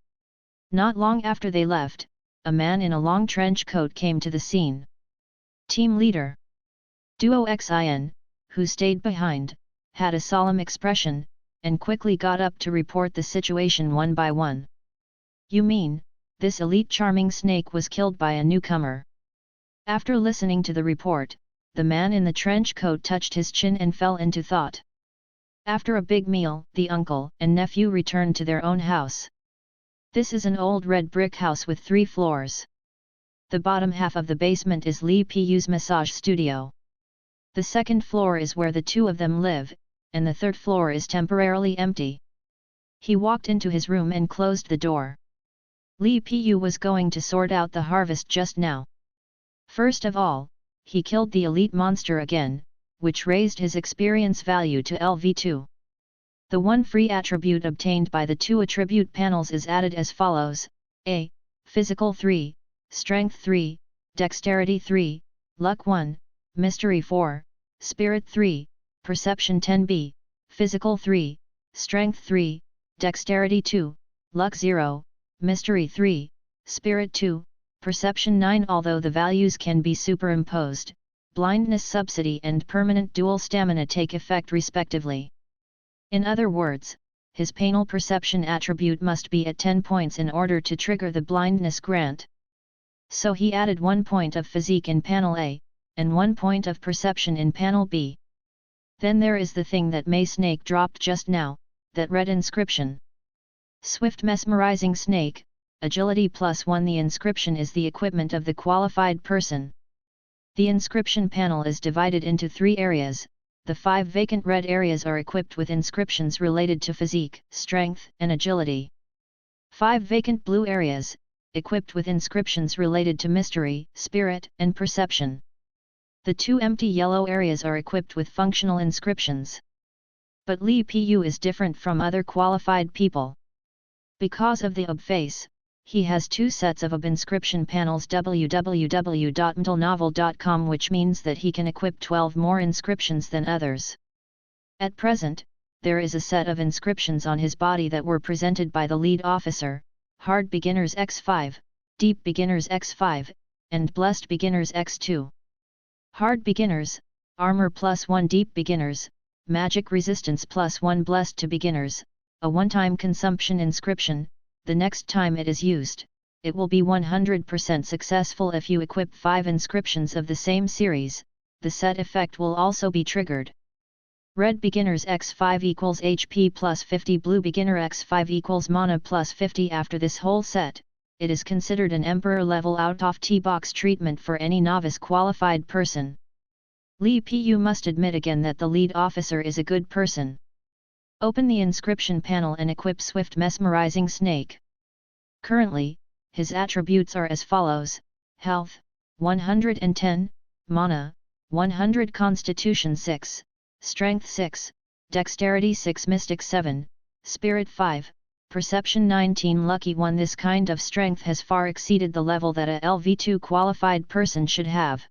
Not long after they left, a man in a long trench coat came to the scene. Team leader Duo Xin, who stayed behind, had a solemn expression, and quickly got up to report the situation one by one. You mean, this elite charming snake was killed by a newcomer? After listening to the report, the man in the trench coat touched his chin and fell into thought. After a big meal, the uncle and nephew returned to their own house. This is an old red brick house with 3 floors. The bottom half of the basement is Li Pu's massage studio. The second floor is where the two of them live, and the third floor is temporarily empty. He walked into his room and closed the door. Li Pu was going to sort out the harvest just now. First of all, he killed the elite monster again, which raised his experience value to LV2. The one free attribute obtained by the 2 attribute panels is added as follows: A. Physical 3, Strength 3, Dexterity 3, Luck 1, Mystery 4, Spirit 3, Perception 10b, Physical 3, Strength 3, Dexterity 2, Luck 0, Mystery 3, Spirit 2, Perception 9. Although the values can be superimposed, blindness subsidy and permanent dual stamina take effect respectively. In other words, his penal perception attribute must be at 10 points in order to trigger the blindness grant. So he added 1 point of physique in panel A, and 1 point of perception in panel B. Then there is the thing that May Snake dropped just now, that red inscription. Swift mesmerizing snake, agility +1. The inscription is the equipment of the qualified person. The inscription panel is divided into 3 areas. The 5 vacant red areas are equipped with inscriptions related to physique, strength, and agility. 5 vacant blue areas, equipped with inscriptions related to mystery, spirit, and perception. The 2 empty yellow areas are equipped with functional inscriptions. But Li Pu is different from other qualified people. Because of the OB face, he has 2 sets of OB inscription panels www.mtlnovel.com, which means that he can equip 12 more inscriptions than others. At present, there is a set of inscriptions on his body that were presented by the lead officer: Hard Beginners X5, Deep Beginners X5, and Blessed Beginners X2. Hard Beginners, Armor +1. Deep Beginners, Magic Resistance +1. Blessed to Beginners, a one-time consumption inscription. The next time it is used, it will be 100% successful. If you equip 5 inscriptions of the same series, the set effect will also be triggered. Red Beginners X5 equals HP +50. Blue Beginner X5 equals Mana +50. After this whole set, it is considered an Emperor level out-of-T-box treatment for any novice qualified person. Li Pu must admit again that the lead officer is a good person. Open the inscription panel and equip Swift Mesmerizing Snake. Currently, his attributes are as follows: Health, 110, Mana, 100, Constitution 6, Strength 6, Dexterity 6, Mystic 7, Spirit 5, Perception 19, Lucky 1. This kind of strength has far exceeded the level that a LV2 qualified person should have.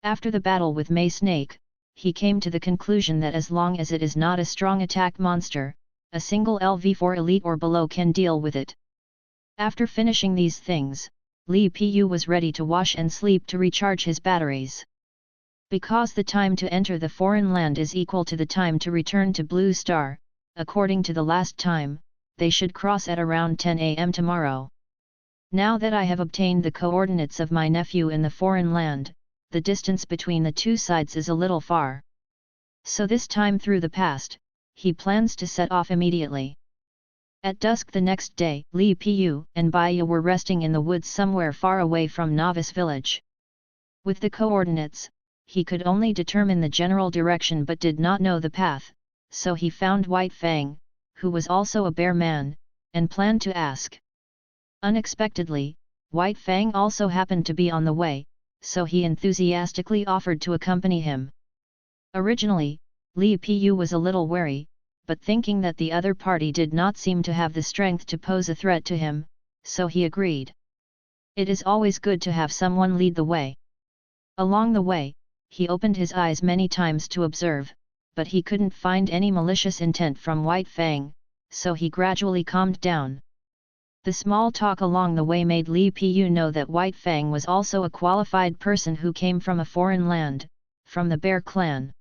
After the battle with May Snake, he came to the conclusion that as long as it is not a strong attack monster, a single LV4 elite or below can deal with it. After finishing these things, Li Pu was ready to wash and sleep to recharge his batteries. Because the time to enter the foreign land is equal to the time to return to Blue Star, according to the last time, they should cross at around 10 AM tomorrow. Now that I have obtained the coordinates of my nephew in the foreign land, the distance between the 2 sides is a little far. So this time through the past, he plans to set off immediately. At dusk the next day, Li Pu and Baiya were resting in the woods somewhere far away from Novice Village. With the coordinates, he could only determine the general direction but did not know the path, so he found White Fang, who was also a bear man, and planned to ask. Unexpectedly, White Fang also happened to be on the way, so he enthusiastically offered to accompany him. Originally, Li Pu was a little wary, but thinking that the other party did not seem to have the strength to pose a threat to him, so he agreed. It is always good to have someone lead the way. Along the way, he opened his eyes many times to observe, but he couldn't find any malicious intent from White Fang, so he gradually calmed down. The small talk along the way made Li Pu know that White Fang was also a qualified person who came from a foreign land, from the Bear Clan.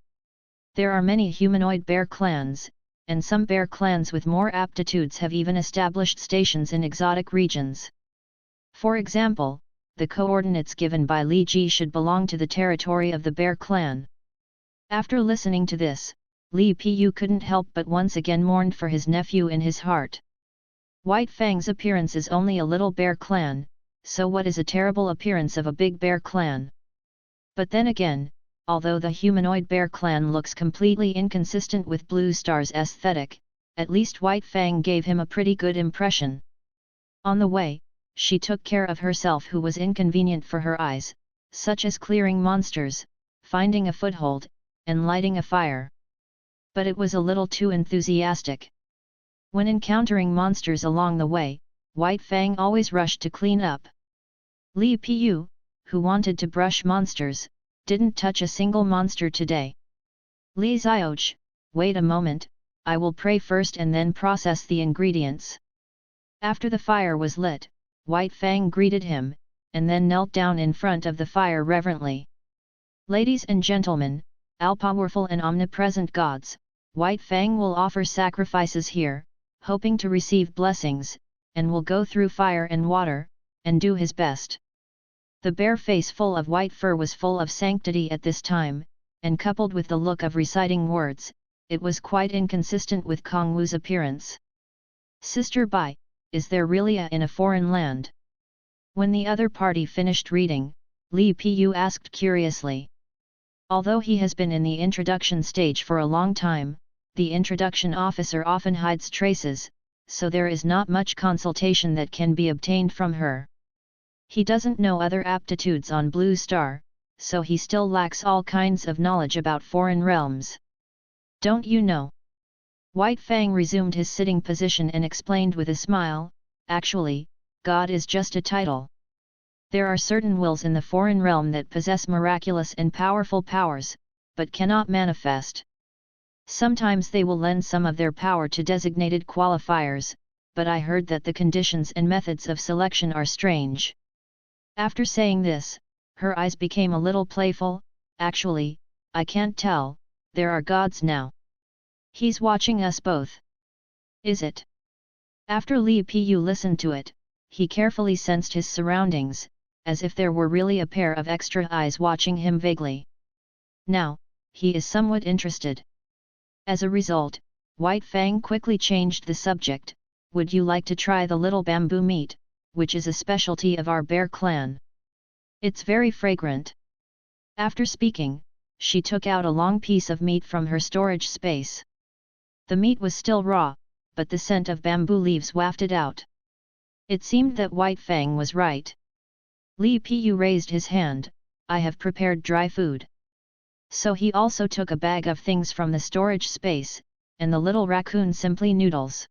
There are many humanoid bear clans, and some bear clans with more aptitudes have even established stations in exotic regions. For example, the coordinates given by Li Ji should belong to the territory of the Bear Clan. After listening to this, Li Pu couldn't help but once again mourned for his nephew in his heart. White Fang's appearance is only a little bear clan, so what is a terrible appearance of a big bear clan? But then again, although the humanoid bear clan looks completely inconsistent with Blue Star's aesthetic, at least White Fang gave him a pretty good impression. On the way, she took care of herself who was inconvenient for her eyes, such as clearing monsters, finding a foothold, and lighting a fire. But it was a little too enthusiastic. When encountering monsters along the way, White Fang always rushed to clean up. Li Piu, who wanted to brush monsters, didn't touch a single monster today. Li Zioch, wait a moment, I will pray first and then process the ingredients. After the fire was lit, White Fang greeted him, and then knelt down in front of the fire reverently. Ladies and gentlemen, all-powerful and omnipresent gods, White Fang will offer sacrifices here, hoping to receive blessings, and will go through fire and water, and do his best. The bare face full of white fur was full of sanctity at this time, and coupled with the look of reciting words, it was quite inconsistent with Kong Wu's appearance. Sister Bai, is there really in a foreign land? When the other party finished reading, Li Piu asked curiously. Although he has been in the introduction stage for a long time, the introduction officer often hides traces, so there is not much consultation that can be obtained from her. He doesn't know other aptitudes on Blue Star, so he still lacks all kinds of knowledge about foreign realms. Don't you know? White Fang resumed his sitting position and explained with a smile, actually, God is just a title. There are certain wills in the foreign realm that possess miraculous and powerful powers, but cannot manifest. Sometimes they will lend some of their power to designated qualifiers, but I heard that the conditions and methods of selection are strange. After saying this, her eyes became a little playful. Actually, I can't tell, there are gods now. He's watching us both. Is it? After Li Piu listened to it, he carefully sensed his surroundings, as if there were really a pair of extra eyes watching him vaguely. Now, he is somewhat interested. As a result, White Fang quickly changed the subject. Would you like to try the little bamboo meat, which is a specialty of our bear clan? It's very fragrant. After speaking, she took out a long piece of meat from her storage space. The meat was still raw, but the scent of bamboo leaves wafted out. It seemed that White Fang was right. Li Piu raised his hand, I have prepared dry food. So he also took a bag of things from the storage space, and the little raccoon simply noodles.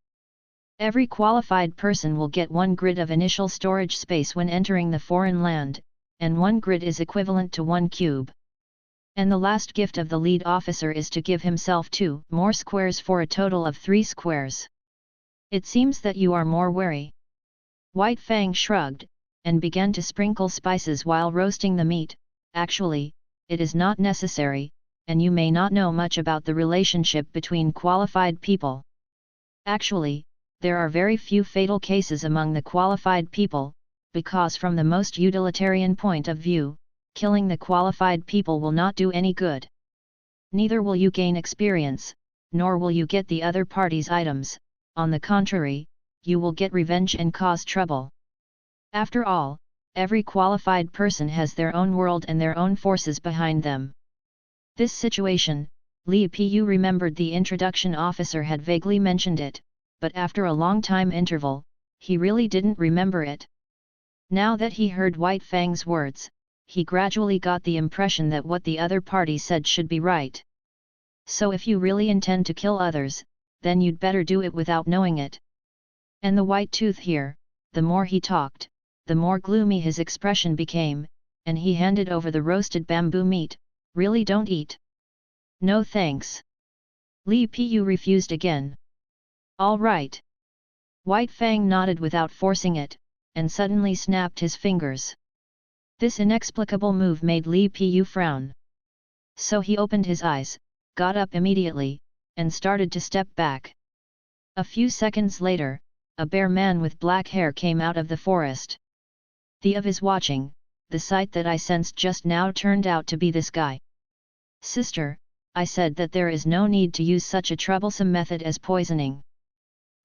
Every qualified person will get 1 grid of initial storage space when entering the foreign land, and 1 grid is equivalent to 1 cube. And the last gift of the lead officer is to give himself 2 more squares for a total of 3 squares. It seems that you are more wary. White Fang shrugged, and began to sprinkle spices while roasting the meat. Actually, it is not necessary, and you may not know much about the relationship between qualified people. Actually, there are very few fatal cases among the qualified people, because from the most utilitarian point of view, killing the qualified people will not do any good. Neither will you gain experience, nor will you get the other party's items, on the contrary, you will get revenge and cause trouble. After all, every qualified person has their own world and their own forces behind them. This situation, Li Piu remembered the introduction officer had vaguely mentioned it, but after a long time interval, he really didn't remember it. Now that he heard White Fang's words, he gradually got the impression that what the other party said should be right. So if you really intend to kill others, then you'd better do it without knowing it. And the white tooth here, the more he talked, the more gloomy his expression became, and he handed over the roasted bamboo meat. Really don't eat? No thanks. Li Piu refused again. All right. White Fang nodded without forcing it, and suddenly snapped his fingers. This inexplicable move made Li Piu frown. So he opened his eyes, got up immediately, and started to step back. A few seconds later, a bear man with black hair came out of the forest. The of is watching, the sight that I sensed just now turned out to be this guy. Sister, I said that there is no need to use such a troublesome method as poisoning.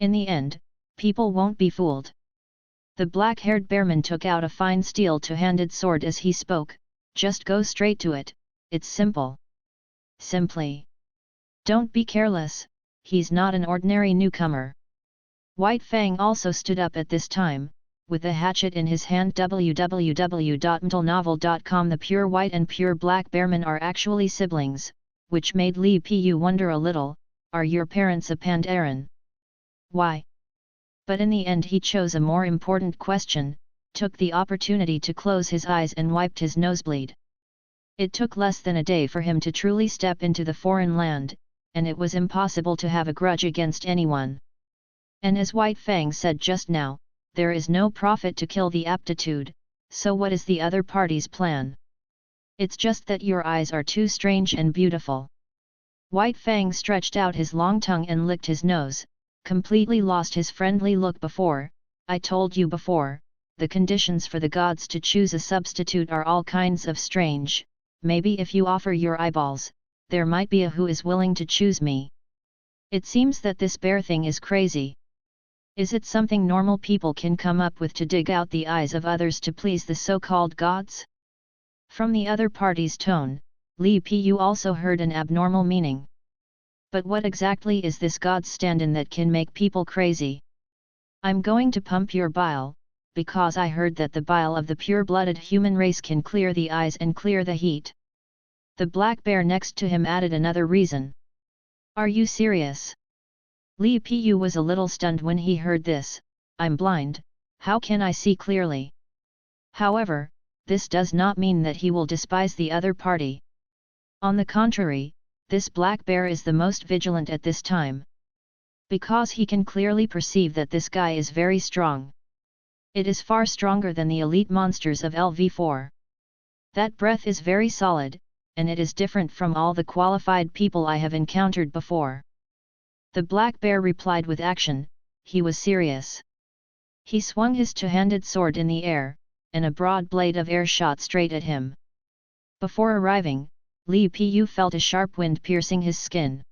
In the end, people won't be fooled. The black-haired bearman took out a fine steel-two-handed sword as he spoke, just go straight to it, it's simple. Simply. Don't be careless, he's not an ordinary newcomer. White Fang also stood up at this time, with a hatchet in his hand. www.mtlnovel.com. The pure white and pure black bearmen are actually siblings, which made Li Piu wonder a little, are your parents a Pandaren? Why? But in the end he chose a more important question, took the opportunity to close his eyes and wiped his nosebleed. It took less than a day for him to truly step into the foreign land, and it was impossible to have a grudge against anyone. And as White Fang said just now, there is no profit to kill the aptitude, so what is the other party's plan? It's just that your eyes are too strange and beautiful. White Fang stretched out his long tongue and licked his nose, completely lost his friendly look before. I told you before, the conditions for the gods to choose a substitute are all kinds of strange. Maybe if you offer your eyeballs, there might be a who is willing to choose me. It seems that this bear thing is crazy. Is it something normal people can come up with to dig out the eyes of others to please the so-called gods? From the other party's tone, Li Pu also heard an abnormal meaning. But what exactly is this god's stand-in that can make people crazy? I'm going to pump your bile, because I heard that the bile of the pure-blooded human race can clear the eyes and clear the heat. The black bear next to him added another reason. Are you serious? Li Pu was a little stunned when he heard this. I'm blind, how can I see clearly? However, this does not mean that he will despise the other party. On the contrary, this black bear is the most vigilant at this time. Because he can clearly perceive that this guy is very strong. It is far stronger than the elite monsters of LV4. That breath is very solid, and it is different from all the qualified people I have encountered before. The black bear replied with action. He was serious. He swung his two-handed sword in the air, and a broad blade of air shot straight at him. Before arriving, Li Pu felt a sharp wind piercing his skin.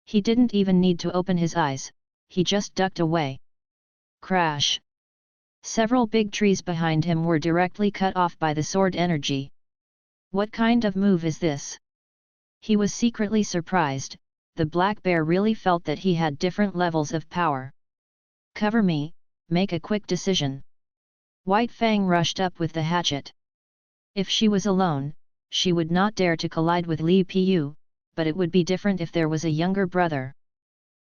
He didn't even need to open his eyes, he just ducked away. Crash! Several big trees behind him were directly cut off by the sword energy. What kind of move is this? He was secretly surprised. The black bear really felt that he had different levels of power. Cover me, make a quick decision. White Fang rushed up with the hatchet. If she was alone, she would not dare to collide with Li Pu, but it would be different if there was a younger brother.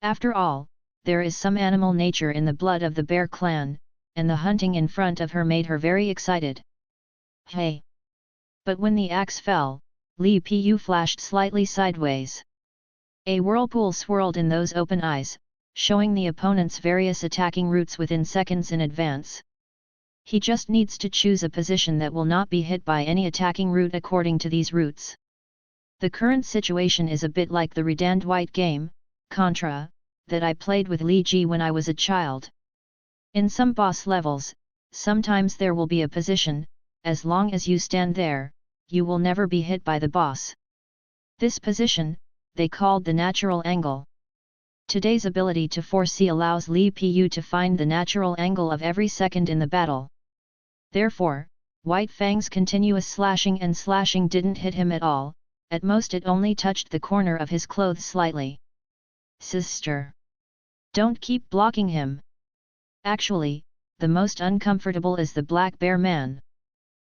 After all, there is some animal nature in the blood of the bear clan, and the hunting in front of her made her very excited. Hey! But when the axe fell, Li Pu flashed slightly sideways. A whirlpool swirled in those open eyes, showing the opponent's various attacking routes within seconds in advance. He just needs to choose a position that will not be hit by any attacking route according to these routes. The current situation is a bit like the red and white game, Contra, that I played with Li Ji when I was a child. In some boss levels, sometimes there will be a position, as long as you stand there, you will never be hit by the boss. This position, they called the natural angle. Today's ability to foresee allows Li Pu to find the natural angle of every second in the battle. Therefore, White Fang's continuous slashing and slashing didn't hit him at all, at most it only touched the corner of his clothes slightly. Sister! Don't keep blocking him! Actually, the most uncomfortable is the black bear man.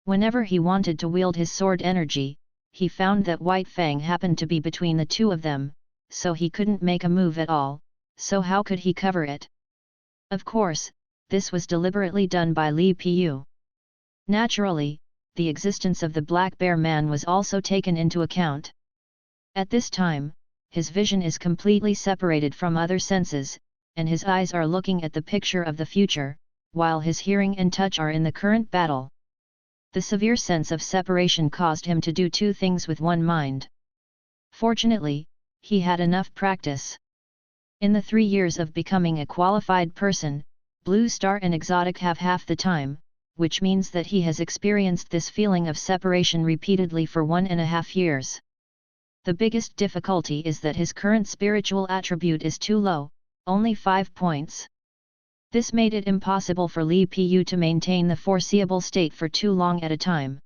Whenever he wanted to wield his sword energy, he found that White Fang happened to be between the two of them, so he couldn't make a move at all, so how could he cover it? Of course, this was deliberately done by Li Pu. Naturally, the existence of the black bear man was also taken into account. At this time, his vision is completely separated from other senses, and his eyes are looking at the picture of the future, while his hearing and touch are in the current battle. The severe sense of separation caused him to do two things with one mind. Fortunately, he had enough practice. In the 3 years of becoming a qualified person, Blue Star and Exotic have half the time, which means that he has experienced this feeling of separation repeatedly for 1.5 years. The biggest difficulty is that his current spiritual attribute is too low, only 5 points. This made it impossible for Li Pu to maintain the foreseeable state for too long at a time.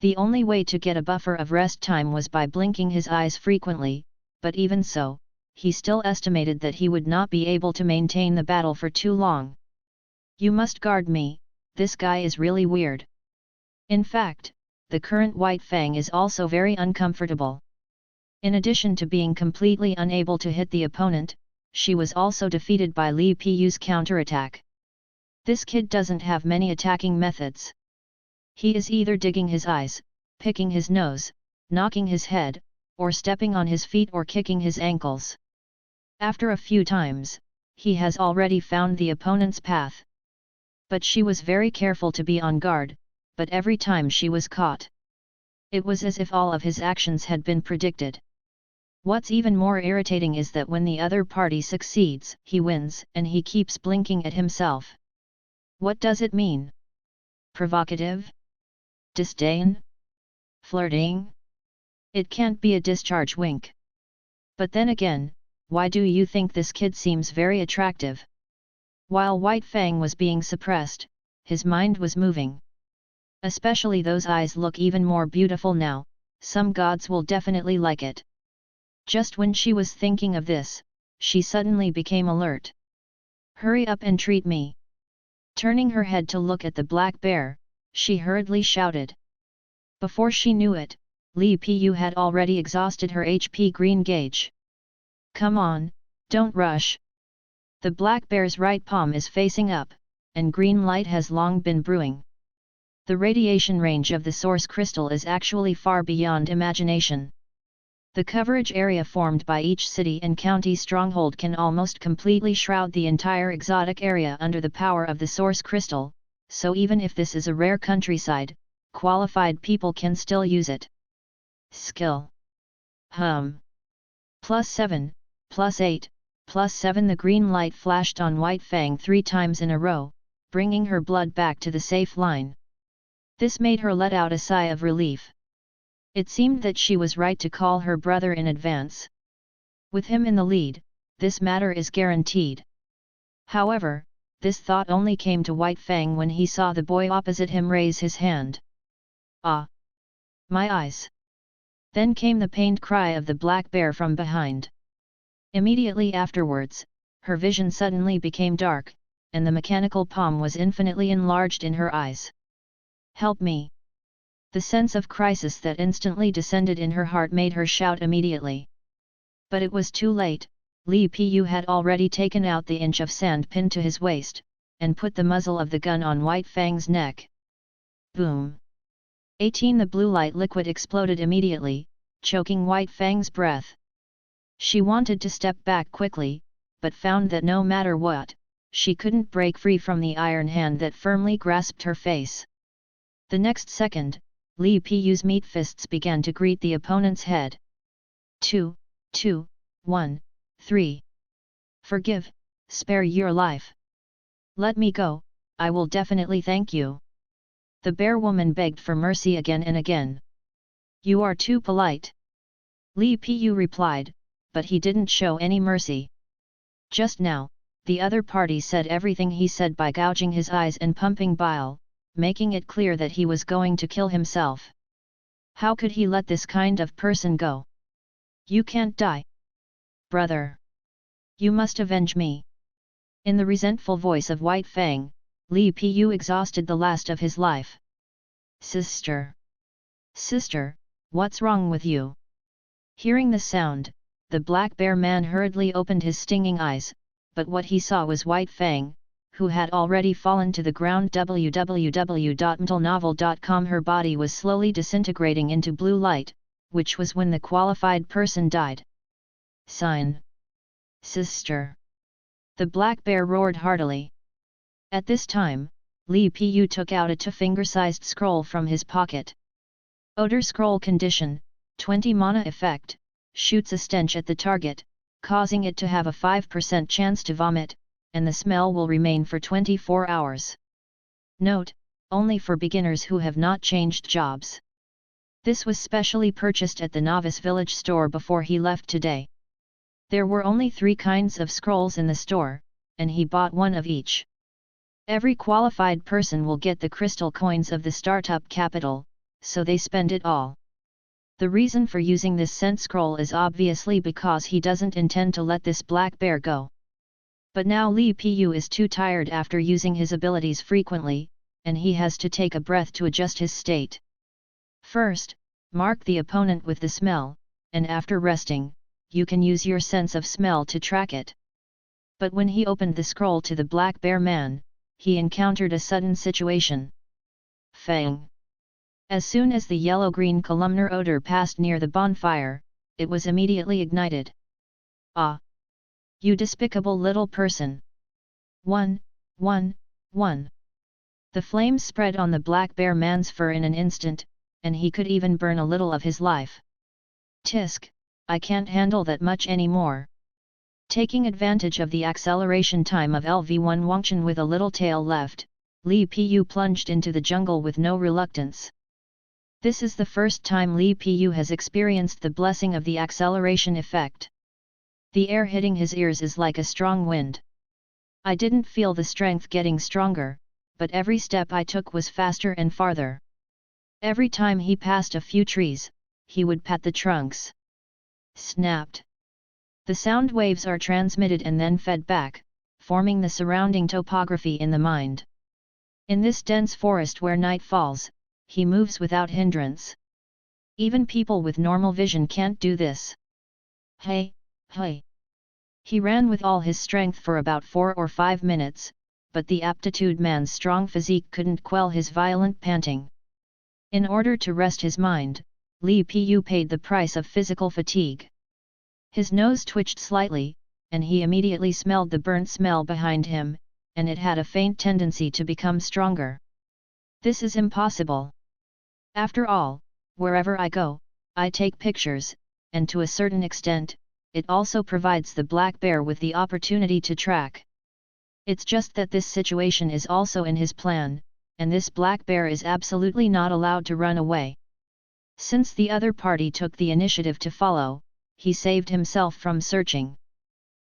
The only way to get a buffer of rest time was by blinking his eyes frequently, but even so, he still estimated that he would not be able to maintain the battle for too long. You must guard me, this guy is really weird. In fact, the current White Fang is also very uncomfortable. In addition to being completely unable to hit the opponent, she was also defeated by Li Piyu's counterattack. This kid doesn't have many attacking methods. He is either digging his eyes, picking his nose, knocking his head, or stepping on his feet or kicking his ankles. After a few times, he has already found the opponent's path. But she was very careful to be on guard, but every time she was caught. It was as if all of his actions had been predicted. What's even more irritating is that when the other party succeeds, he wins, and he keeps blinking at himself. What does it mean? Provocative? Disdain? Flirting? It can't be a discharge wink. But then again, why do you think this kid seems very attractive? While White Fang was being suppressed, his mind was moving. Especially those eyes look even more beautiful now, some gods will definitely like it. Just when she was thinking of this, she suddenly became alert. Hurry up and treat me. Turning her head to look at the black bear, she hurriedly shouted. Before she knew it, Li Piyu had already exhausted her HP green gauge. Come on, don't rush. The black bear's right palm is facing up, and green light has long been brewing. The radiation range of the source crystal is actually far beyond imagination. The coverage area formed by each city and county stronghold can almost completely shroud the entire exotic area under the power of the source crystal, so even if this is a rare countryside, qualified people can still use it. Skill. +7, +8, +7. The green light flashed on White Fang 3 times in a row, bringing her blood back to the safe line. This made her let out a sigh of relief. It seemed that she was right to call her brother in advance. With him in the lead, this matter is guaranteed. However, this thought only came to White Fang when he saw the boy opposite him raise his hand. Ah! My eyes! Then came the pained cry of the black bear from behind. Immediately afterwards, her vision suddenly became dark, and the mechanical palm was infinitely enlarged in her eyes. Help me! The sense of crisis that instantly descended in her heart made her shout immediately. But it was too late. Li Piyu had already taken out the inch of sand pinned to his waist, and put the muzzle of the gun on White Fang's neck. Boom! 18. The blue light liquid exploded immediately, choking White Fang's breath. She wanted to step back quickly, but found that no matter what, she couldn't break free from the iron hand that firmly grasped her face. The next second, Li Piyu's meat fists began to greet the opponent's head. 2, 2, 1, 3. Forgive, spare your life. Let me go, I will definitely thank you. The bear woman begged for mercy again and again. You are too polite. Li Piyu replied, but he didn't show any mercy. Just now, the other party said everything he said by gouging his eyes and pumping bile, making it clear that he was going to kill himself. How could he let this kind of person go? You can't die. Brother! You must avenge me. In the resentful voice of White Fang, Li Piyu exhausted the last of his life. Sister! Sister, what's wrong with you? Hearing the sound, the black bear man hurriedly opened his stinging eyes, but what he saw was White Fang, who had already fallen to the ground. www.mtlnovel.com. Her body was slowly disintegrating into blue light, which was when the qualified person died. Sign. Sister! The black bear roared heartily. At this time, Li Piyu took out a 2-finger-sized scroll from his pocket. Odor scroll condition, 20 mana effect, shoots a stench at the target, causing it to have a 5% chance to vomit, and the smell will remain for 24 hours. Note, only for beginners who have not changed jobs. This was specially purchased at the Novice Village store before he left today. There were only 3 kinds of scrolls in the store, and he bought one of each. Every qualified person will get the crystal coins of the startup capital, so they spend it all. The reason for using this scent scroll is obviously because he doesn't intend to let this black bear go. But now Li Piyu is too tired after using his abilities frequently, and he has to take a breath to adjust his state. First, mark the opponent with the smell, and after resting, you can use your sense of smell to track it. But when he opened the scroll to the Black Bear Man, he encountered a sudden situation. Fang! As soon as the yellow-green columnar odor passed near the bonfire, it was immediately ignited. Ah! You despicable little person! 1, 1, 1. The flames spread on the Black Bear Man's fur in an instant, and he could even burn a little of his life. Tisk, I can't handle that much anymore. Taking advantage of the acceleration time of LV1 Wangchen with a little tail left, Li Pu plunged into the jungle with no reluctance. This is the first time Li Pu has experienced the blessing of the acceleration effect. The air hitting his ears is like a strong wind. I didn't feel the strength getting stronger, but every step I took was faster and farther. Every time he passed a few trees, he would pat the trunks. Snapped. The sound waves are transmitted and then fed back, forming the surrounding topography in the mind. In this dense forest where night falls, he moves without hindrance. Even people with normal vision can't do this. Hey, hey! He ran with all his strength for about 4 or 5 minutes, but the aptitude man's strong physique couldn't quell his violent panting. In order to rest his mind, Li Pu paid the price of physical fatigue. His nose twitched slightly, and he immediately smelled the burnt smell behind him, and it had a faint tendency to become stronger. This is impossible. After all, wherever I go, I take pictures, and to a certain extent, it also provides the black bear with the opportunity to track. It's just that this situation is also in his plan, and this black bear is absolutely not allowed to run away. Since the other party took the initiative to follow, he saved himself from searching.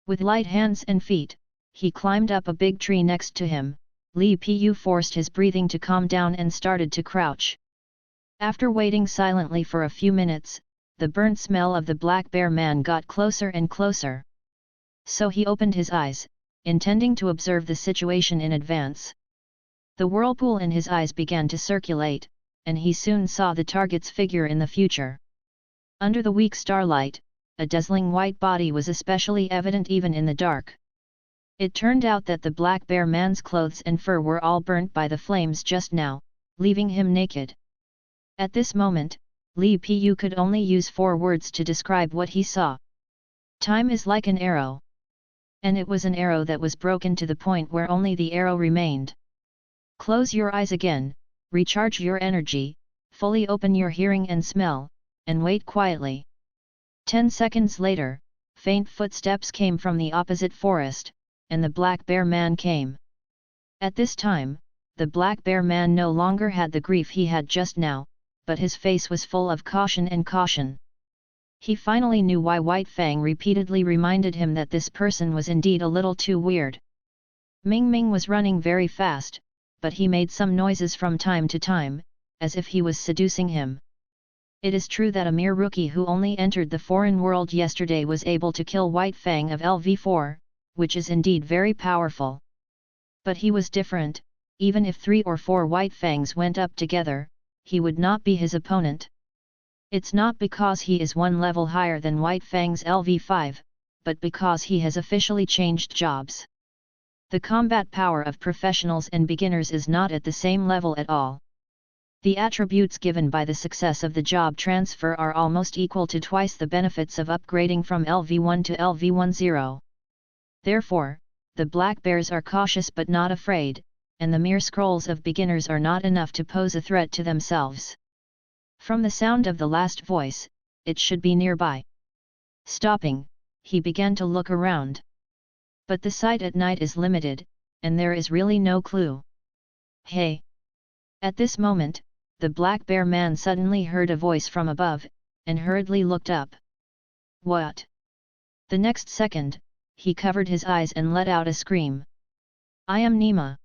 With light hands and feet, he climbed up a big tree next to him. Li Pu forced his breathing to calm down and started to crouch. After waiting silently for a few minutes, the burnt smell of the Black Bear Man got closer and closer. So he opened his eyes, intending to observe the situation in advance. The whirlpool in his eyes began to circulate, and he soon saw the target's figure in the future. Under the weak starlight, a dazzling white body was especially evident even in the dark. It turned out that the Black Bear Man's clothes and fur were all burnt by the flames just now, leaving him naked. At this moment, Li Pu could only use 4 words to describe what he saw. Time is like an arrow. And it was an arrow that was broken to the point where only the arrow remained. Close your eyes again, recharge your energy, fully open your hearing and smell, and wait quietly. 10 seconds later, faint footsteps came from the opposite forest, and the Black Bear Man came. At this time, the Black Bear Man no longer had the grief he had just now, but his face was full of caution and caution. He finally knew why White Fang repeatedly reminded him that this person was indeed a little too weird. Ming Ming was running very fast, but he made some noises from time to time, as if he was seducing him. It is true that a mere rookie who only entered the foreign world yesterday was able to kill White Fang of LV4, which is indeed very powerful. But he was different. Even if 3 or 4 White Fangs went up together, he would not be his opponent. It's not because he is 1 level higher than White Fang's LV5, but because he has officially changed jobs. The combat power of professionals and beginners is not at the same level at all. The attributes given by the success of the job transfer are almost equal to twice the benefits of upgrading from LV1 to LV10. Therefore, the Black Bears are cautious but not afraid, and the mere scrolls of beginners are not enough to pose a threat to themselves. From the sound of the last voice, it should be nearby. Stopping, he began to look around. But the sight at night is limited, and there is really no clue. Hey! At this moment, the Black Bear Man suddenly heard a voice from above, and hurriedly looked up. What? The next second, he covered his eyes and let out a scream. I am Nima.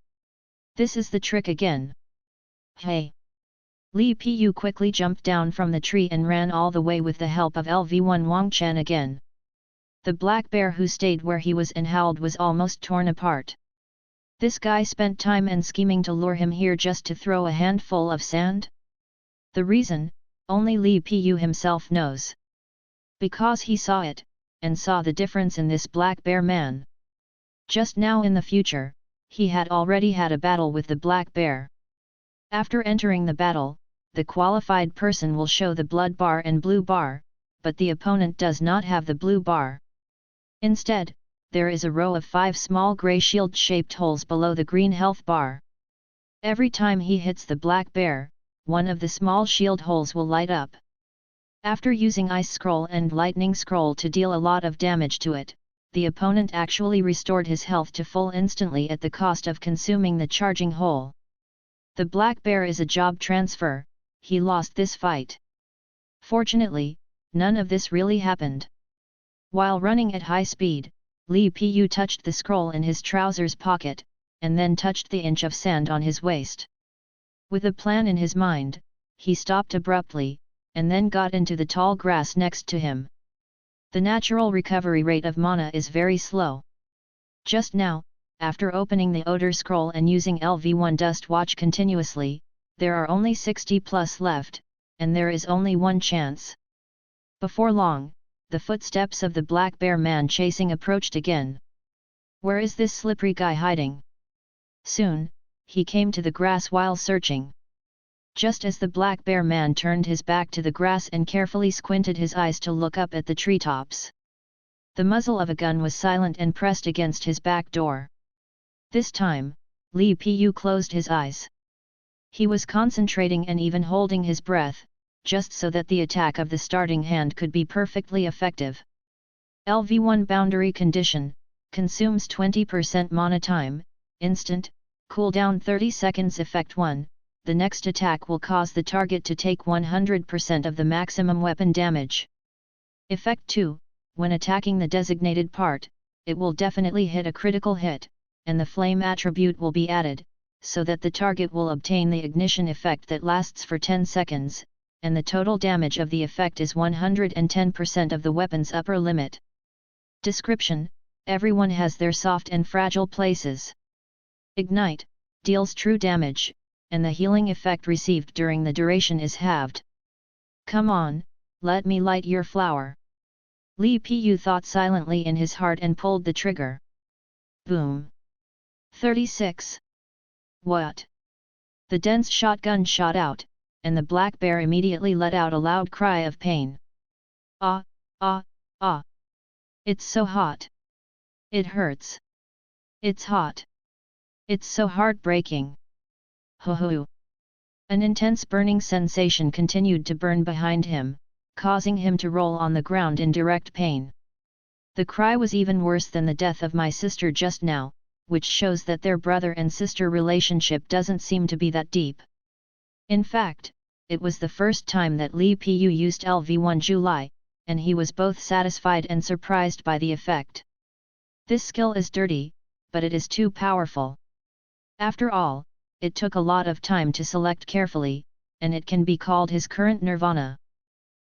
This is the trick again. Hey! Li Pu quickly jumped down from the tree and ran all the way with the help of LV1 Wangchen again. The black bear who stayed where he was and howled was almost torn apart. This guy spent time and scheming to lure him here just to throw a handful of sand? The reason, only Li Pu himself knows. Because he saw it, and saw the difference in this Black Bear Man. Just now in the future, he had already had a battle with the black bear. After entering the battle, the qualified person will show the blood bar and blue bar, but the opponent does not have the blue bar. Instead, there is a row of 5 small grey shield-shaped holes below the green health bar. Every time he hits the black bear, one of the small shield holes will light up. After using Ice Scroll and Lightning Scroll to deal a lot of damage to it, the opponent actually restored his health to full instantly at the cost of consuming the charging hole. The black bear is a job transfer, he lost this fight. Fortunately, none of this really happened. While running at high speed, Li Pu touched the scroll in his trousers pocket, and then touched the inch of sand on his waist. With a plan in his mind, he stopped abruptly, and then got into the tall grass next to him. The natural recovery rate of mana is very slow. Just now, after opening the Odor Scroll and using LV1 Dust Watch continuously, there are only 60 plus left, and there is only one chance. Before long, the footsteps of the black bear man chasing approached again. Where is this slippery guy hiding? Soon, he came to the grass while searching. Just as the black bear man turned his back to the grass and carefully squinted his eyes to look up at the treetops, the muzzle of a gun was silent and pressed against his back door. This time, Li Pu closed his eyes. He was concentrating and even holding his breath, just so that the attack of the starting hand could be perfectly effective. LV1 Boundary Condition, consumes 20% mana time, instant, cooldown 30 seconds. Effect 1, the next attack will cause the target to take 100% of the maximum weapon damage. Effect 2, when attacking the designated part, it will definitely hit a critical hit, and the flame attribute will be added, so that the target will obtain the ignition effect that lasts for 10 seconds, and the total damage of the effect is 110% of the weapon's upper limit. Description: everyone has their soft and fragile places. Ignite, deals true damage, and the healing effect received during the duration is halved. Come on, let me light your flower. Li Pu thought silently in his heart and pulled the trigger. Boom. 36. What? The dense shotgun shot out, and the black bear immediately let out a loud cry of pain. Ah, ah, ah. It's so hot. It hurts. It's hot. It's so heartbreaking. Ho ho. An intense burning sensation continued to burn behind him, causing him to roll on the ground in direct pain. The cry was even worse than the death of my sister just now, which shows that their brother and sister relationship doesn't seem to be that deep. In fact, it was the first time that Li Pu used LV1 July, and he was both satisfied and surprised by the effect. This skill is dirty, but it is too powerful. After all, it took a lot of time to select carefully, and it can be called his current nirvana.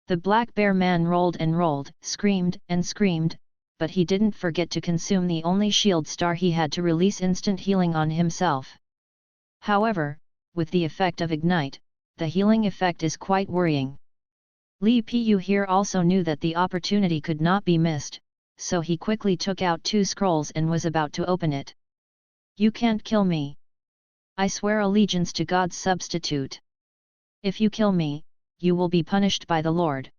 The black bear man rolled and rolled, screamed and screamed, but he didn't forget to consume the only shield star he had to release instant healing on himself. However, with the effect of Ignite, the healing effect is quite worrying. Li Pu here also knew that the opportunity could not be missed, so he quickly took out 2 scrolls and was about to open it. You can't kill me. I swear allegiance to God's substitute. If you kill me, you will be punished by the Lord.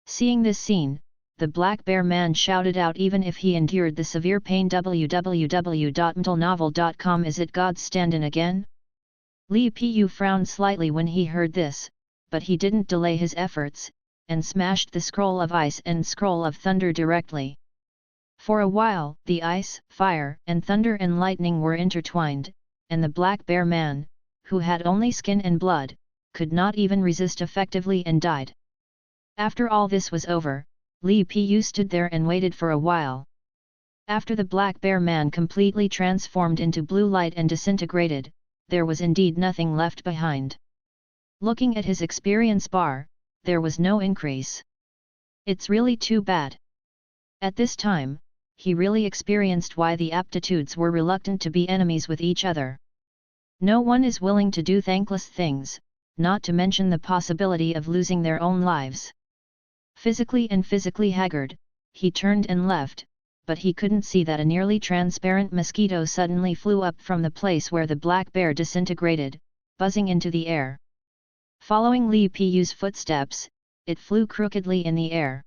Seeing this scene, the black bear man shouted out even if he endured the severe pain. www.mtlnovel.com. Is it God's stand-in again? Li Pu frowned slightly when he heard this, but he didn't delay his efforts, and smashed the scroll of ice and scroll of thunder directly. For a while, the ice, fire, and thunder and lightning were intertwined, and the black bear man, who had only skin and blood, could not even resist effectively and died. After all this was over, Li Pu stood there and waited for a while. After the black bear man completely transformed into blue light and disintegrated, there was indeed nothing left behind. Looking at his experience bar, there was no increase. It's really too bad. At this time, he really experienced why the aptitudes were reluctant to be enemies with each other. No one is willing to do thankless things, not to mention the possibility of losing their own lives. Physically haggard, he turned and left, but he couldn't see that a nearly transparent mosquito suddenly flew up from the place where the black bear disintegrated, buzzing into the air. Following Li Piyu's footsteps, it flew crookedly in the air.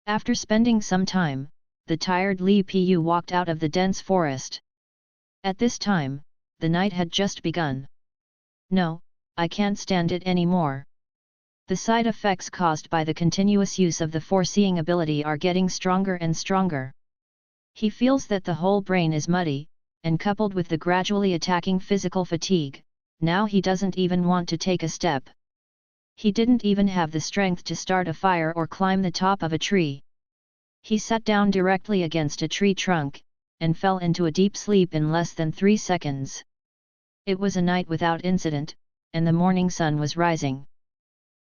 After spending some time, the tired Li Piyu walked out of the dense forest. At this time, the night had just begun. No, I can't stand it anymore. The side effects caused by the continuous use of the foreseeing ability are getting stronger and stronger. He feels that the whole brain is muddy, and coupled with the gradually attacking physical fatigue, now he doesn't even want to take a step. He didn't even have the strength to start a fire or climb the top of a tree. He sat down directly against a tree trunk, and fell into a deep sleep in less than 3 seconds. It was a night without incident, and the morning sun was rising.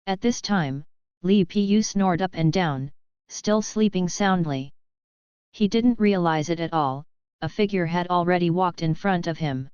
At this time, Li Piyu snored up and down, still sleeping soundly. He didn't realize it at all, a figure had already walked in front of him.